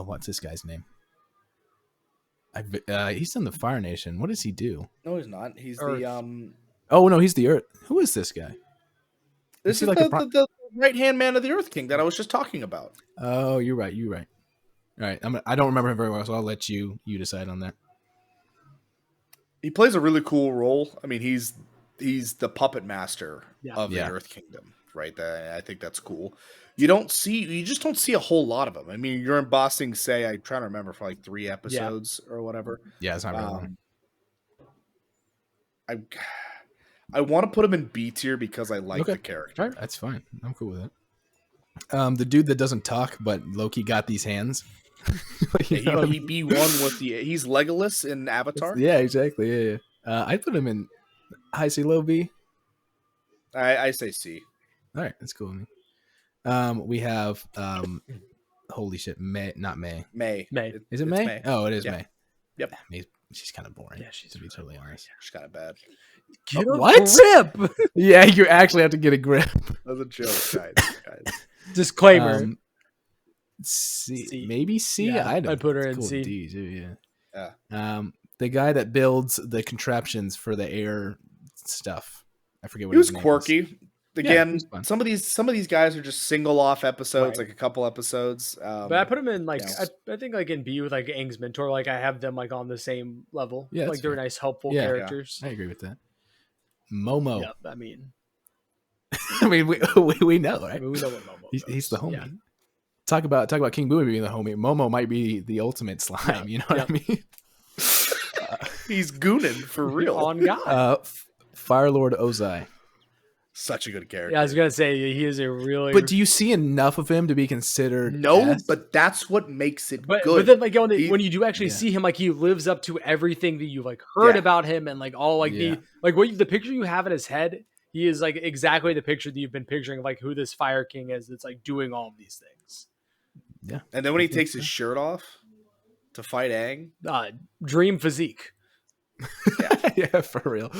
What's this guy's name? He's in the Fire Nation. What does he do? No, he's not. He's Earth. the Oh no, he's the Earth. Who is this guy? This he is like the, a pro- the right hand man of the Earth King that I was just talking about. Oh, you're right. All right, I don't remember him very well, so I'll let you decide on that. He plays a really cool role. I mean, he's the puppet master Yeah. of the Yeah. Earth Kingdom, right? I think that's cool. You just don't see a whole lot of him. I mean, you're in Bossing Say. I'm trying to remember for like 3 episodes or whatever. Yeah, it's not really long. I want to put him in B tier because I like the character. All right, that's fine. I'm cool with it. The dude that doesn't talk, but Loki got these hands. You know what I He mean? B1 with he's Legolas in Avatar. Yeah, exactly. Yeah. I put him in high C, low B. I say C. All right, that's cool with me. We have holy shit, not May. May. Is it It's May? Oh, it is Yeah. May. Yep. She's kind of boring. Yeah, she's to be totally honest. She's kind of bad. Get a What? grip! Yeah, you actually have to get a grip. That's a joke, guys. Disclaimer. C, maybe C. Yeah, I don't. I'd put her it's in cool C. D too. Yeah. Yeah. The guy that builds the contraptions for the air stuff. I forget what He was his name is. quirky. Again, he's fun. some of these guys are just single off episodes, Right. like a couple episodes. But I put him in like yeah. I think like in B with like Aang's mentor. Like I have them like on the same level. Yeah, like that's they're fair. nice, helpful Yeah. characters. I agree with that. Momo. Yep, I mean, I mean, we know, I right? mean, we know what Momo He's the does. homie. Yeah. Talk about King Boomy being the homie. Momo might be the ultimate slime. Yeah. You know what I mean? He's gooning for real. On God. Fire Lord Ozai. Such a good character. Yeah, I was gonna say he is a really. But do you see enough of him to be considered? No, S? but that's what makes it But good. then like when you do actually Yeah. see him, like he lives up to everything that you've like heard Yeah. about him, and like all like Yeah. the picture you have in his head. He is like exactly the picture that you've been picturing of like who this Fire King is. That's like doing all of these things. Yeah. And then when he takes his shirt off to fight Aang, Dream physique. Yeah, for real.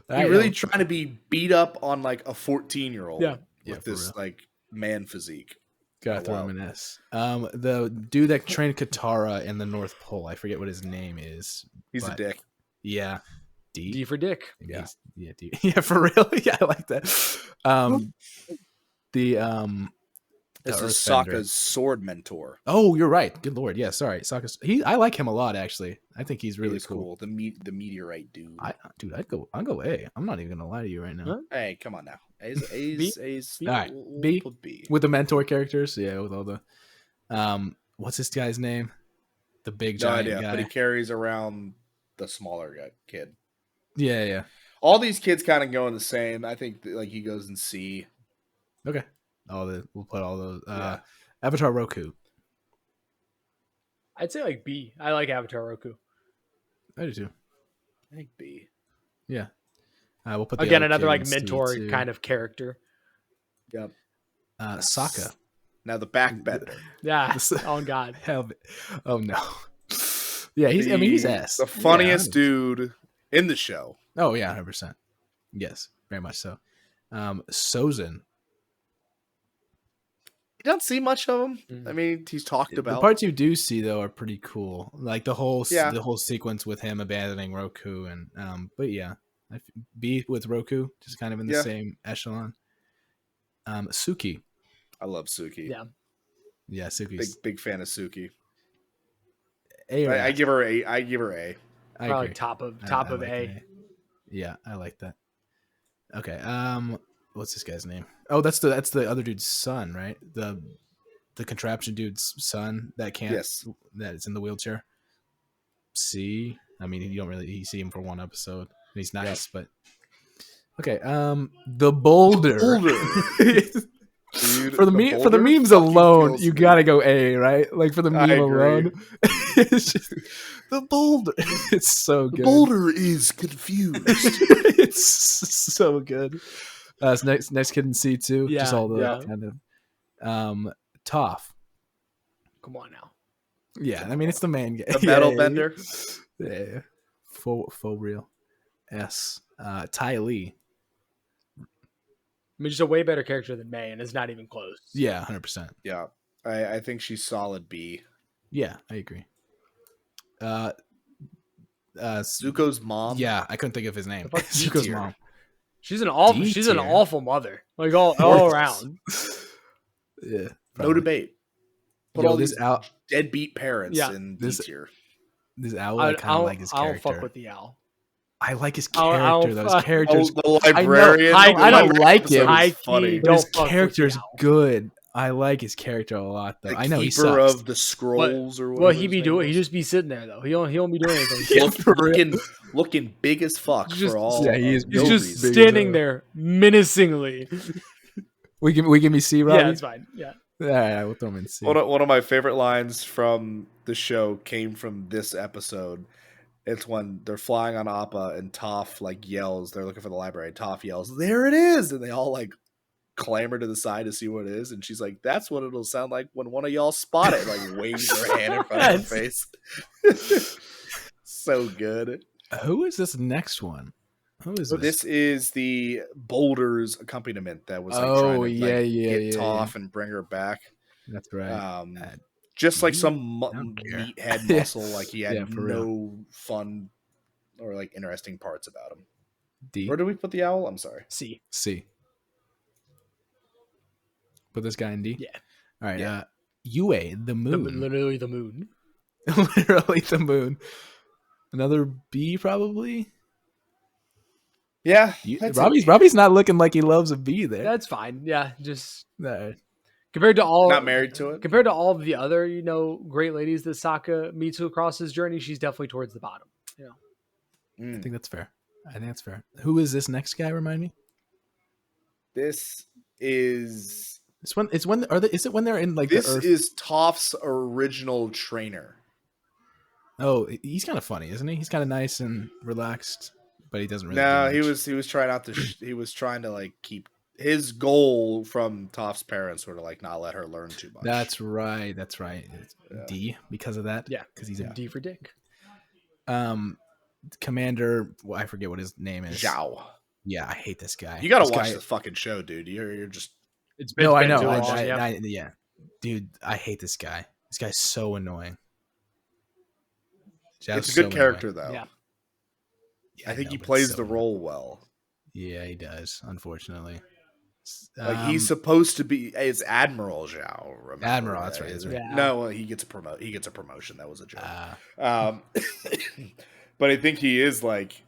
he really trying to be beat up on like a 14-year-old Yeah. Yeah, with for this real. like man physique. Gotta Oh, throw wow. him an S. The dude that trained Katara in the North Pole. I forget what his name is. He's a but- dick. Yeah. D. D for Dick. Maybe Yeah. he's- yeah, D. Yeah, for real. Yeah, I like that. The This is Earthbender. Sokka's sword mentor. Oh, you're right. Good lord. Yeah, sorry. Sokka's. I like him a lot actually. I think he's really He's cool. The meteorite dude. I'll go A. I'm not even gonna lie to you right now. Huh? Hey, come on now. A's B? All right, we'll B? put B. With the mentor characters, yeah, with all the what's this guy's name? The big No giant idea, guy. but he carries around the smaller kid. Yeah. All these kids kind of go in the same. I think like he goes in C. Okay. We'll put all those. Yeah. Avatar Roku. I'd say like B. I like Avatar Roku. I do too. I think B. Yeah. We'll put the Again, other another kid like in C, mentor too. kind of character. Yep. Sokka. Now the backbender. Yeah. This- Oh God. Hell, oh no. Yeah, he's ass. The funniest Yeah, dude in the show. Oh yeah, 100%. Yes, very much so. Sozin. You don't see much of him. Mm. I mean, he's talked The about. parts you do see though are pretty cool. Like the whole Yeah. sequence with him abandoning Roku and but yeah, B with Roku just kind of in the Yeah. same echelon. Suki. I love Suki. Yeah. Yeah, Suki's Big fan of Suki. A or I F? give her A. I give her A. I Probably agree. top of I like A. an Yeah, I like that. Okay. What's this guy's name? Oh, that's the other dude's son, right? The contraption dude's son that can't. Yes. That is in the wheelchair. C. I mean, you don't really see him for one episode. He's nice, but okay. The Boulder. Dude, for the Boulder memes fucking alone, kills you me. gotta go A, right? Like for the I meme agree. alone, it's just, the Boulder. It's so good. Boulder is confused. It's so good. It's next kid in C too. Just Yeah, all the yeah. kind of Toph. Come on now. Yeah, I mean it's the main guy. The metal bender. Yeah. Faux real. S. Ty Lee. I mean, just a way better character than May, and it's not even close. Yeah, 100%. Yeah, I think she's solid B. Yeah, I agree. Zuko's mom. Yeah, I couldn't think of his name. The fuck Zuko's D-tier. mom. She's an awful. D She's an tier. awful mother. Like all around. Yeah. No probably. debate. Put Yo, all this these owl, deadbeat parents Yeah. in This- D tier. this owl, I kind of like his I don't character. fuck with the owl. I like his I don't character. Those fuck- characters. The librarian. I I don't like him. High Funny. key, But his don't fuck with character's the owl. good. I like his character a lot, though. The I know he keeper sucks. of the scrolls or whatever. What he his be name doing? He was. just be sitting there though. He don't be doing anything. Yeah, for real. looking big as fuck Just- for all. yeah, he is- of He's no just reason. big as standing hell. there menacingly. We give me C, Robbie. Yeah, it's fine. Yeah. All right, we'll throw him in C. One of my favorite lines from the show came from this episode. It's when they're flying on Appa and Toph like yells. They're looking for the library. And Toph yells, "There it is!" And they all like clamber to the side to see what it is. And she's like, "That's what it'll sound like when one of y'all spot it." Like waves her hand in front of her face. So good. Who is this next one? Who is So this? this is the Boulder's accompaniment that was like Oh, trying to yeah, get yeah, Toph and bring her back. That's right. Just like I some don't care. meathead Yeah. muscle, like he had Yeah, for real. no fun or like interesting parts about him. D. Where did we put the owl? I'm sorry. C. C. Put this guy in D. Yeah. All right. Yeah. UA, the moon. Literally the moon. Literally the moon. Another B, probably. Yeah, I'd say Robbie's not looking like he loves a B there. That's fine. Yeah, just No. compared to all not married to it. compared to all of the other, great ladies that Sokka meets across his journey, she's definitely towards the bottom. I think that's fair. Who is this next guy? Remind me. This is Is it when they're in like this the Earth? is Toph's original trainer. Oh, he's kind of funny, isn't he? He's kind of nice and relaxed, but he doesn't really. No, do he much. was trying not to. He was trying to like keep his goal from Toph's parents were to like not let her learn too much. That's right. It's Yeah. D because of that. Yeah, because he's D for Dick. Commander. Well, I forget what his name is. Zhao. Yeah, I hate this guy. You got This to watch guy- the fucking show, dude. You're just It's No, I been know. too long, yeah. Yeah, dude, I hate this guy. This guy's so annoying. it's a Just good so character annoying. though. Yeah. Yeah, I think know, he but plays so the annoying. role well. Yeah, he does. Unfortunately, Like he's supposed to be. It's Admiral Zhao. Remember? Admiral, that's right, that's right. Yeah. No, he gets a He gets a promotion. That was a joke. uh, But I think he is like,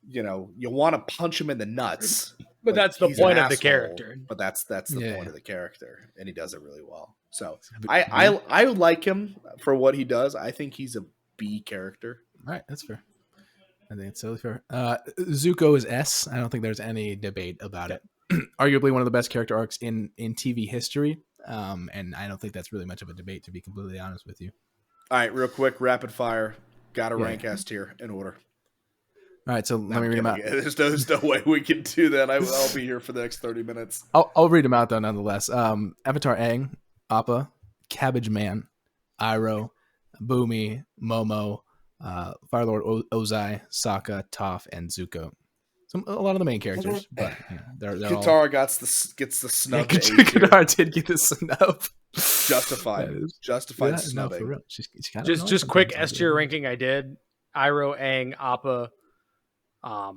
you want to punch him in the nuts. But that's the he's an point of the asshole, character. But that's the Yeah. point of the character, and he does it really well. So But- I like him for what he does. I think he's a B character. all right, that's fair. I think it's totally fair. Zuko is S. I don't think there's any debate about it. Arguably one of the best character arcs in TV history. And I don't think that's really much of a debate, to be completely honest with you. All right, real quick, rapid fire. Got to Yeah. rank S tier in order. All right, so let me read them out. There's no way we can do that. I'll be here for the next 30 minutes. I'll read them out though, nonetheless. Avatar Aang, Appa, Cabbage Man, Iroh, Boomy, Momo, Firelord Ozai, Sokka, Toph, and Zuko. A lot of the main characters, but they're all. Katara gets the snub. Yeah, to A tier. Katara did get the snub. Justified. That is- Justified Yeah, no, snubbing. for real. She's kind Just quick S tier ranking I did. Iroh, Aang, Appa. Why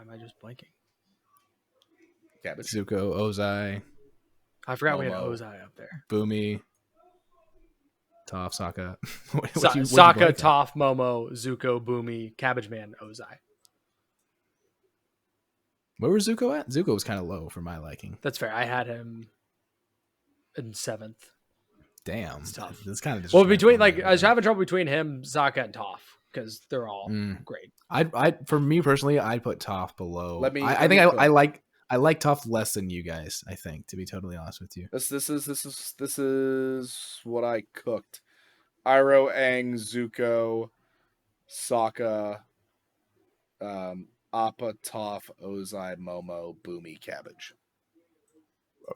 am I just blanking? Cabbage. Zuko, Ozai, I forgot we had Momo. Ozai up there. Boomy, Toph, Sokka. Sokka, Toph, Momo, Zuko, Boomy, Cabbage Man, Ozai. Where was Zuko at? Zuko was kind of low for my liking. That's fair. I had him in 7th. Damn, It's tough. It's kind of Well, between like I was having trouble between him, Saka, and Toph because they're all great. I for me personally, I'd put Toph below. I think I like Toph less than you guys. I think, to be totally honest with you. This is what I cooked. Iroh, Aang, Zuko, Sokka, Appa, Toph, Ozai, Momo, Boomy, Cabbage.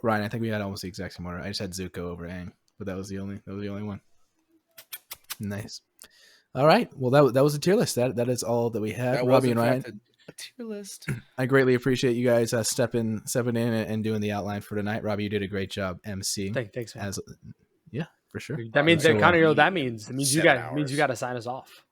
Ryan, I think we had almost the exact same order. I just had Zuko over Aang, but that was the only one. Nice. All right. Well, that was a tier list. That is all that we had. That Robbie was, and in Ryan. fact, a tier list. I greatly appreciate you guys stepping in and doing the outline for tonight. Robbie, you did a great job emceeing. Thanks, man. Yeah, for sure. That means So, Connor, you know what that means. It means you 7 got hours. to sign us off.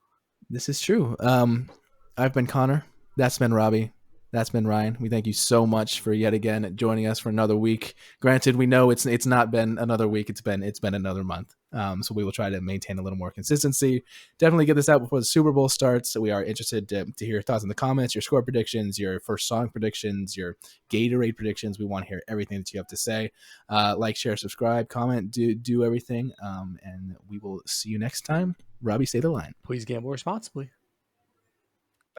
This is true. I've been Connor. That's been Robbie. That's been Ryan. We thank you so much for yet again joining us for another week. Granted, we know it's not been another week. It's been another month. So we will try to maintain a little more consistency. Definitely get this out before the Super Bowl starts. So we are interested to hear your thoughts in the comments, your score predictions, your first song predictions, your Gatorade predictions. We want to hear everything that you have to say. Like, share, subscribe, comment, do everything. And we will see you next time. Robbie, say the line. Please gamble responsibly.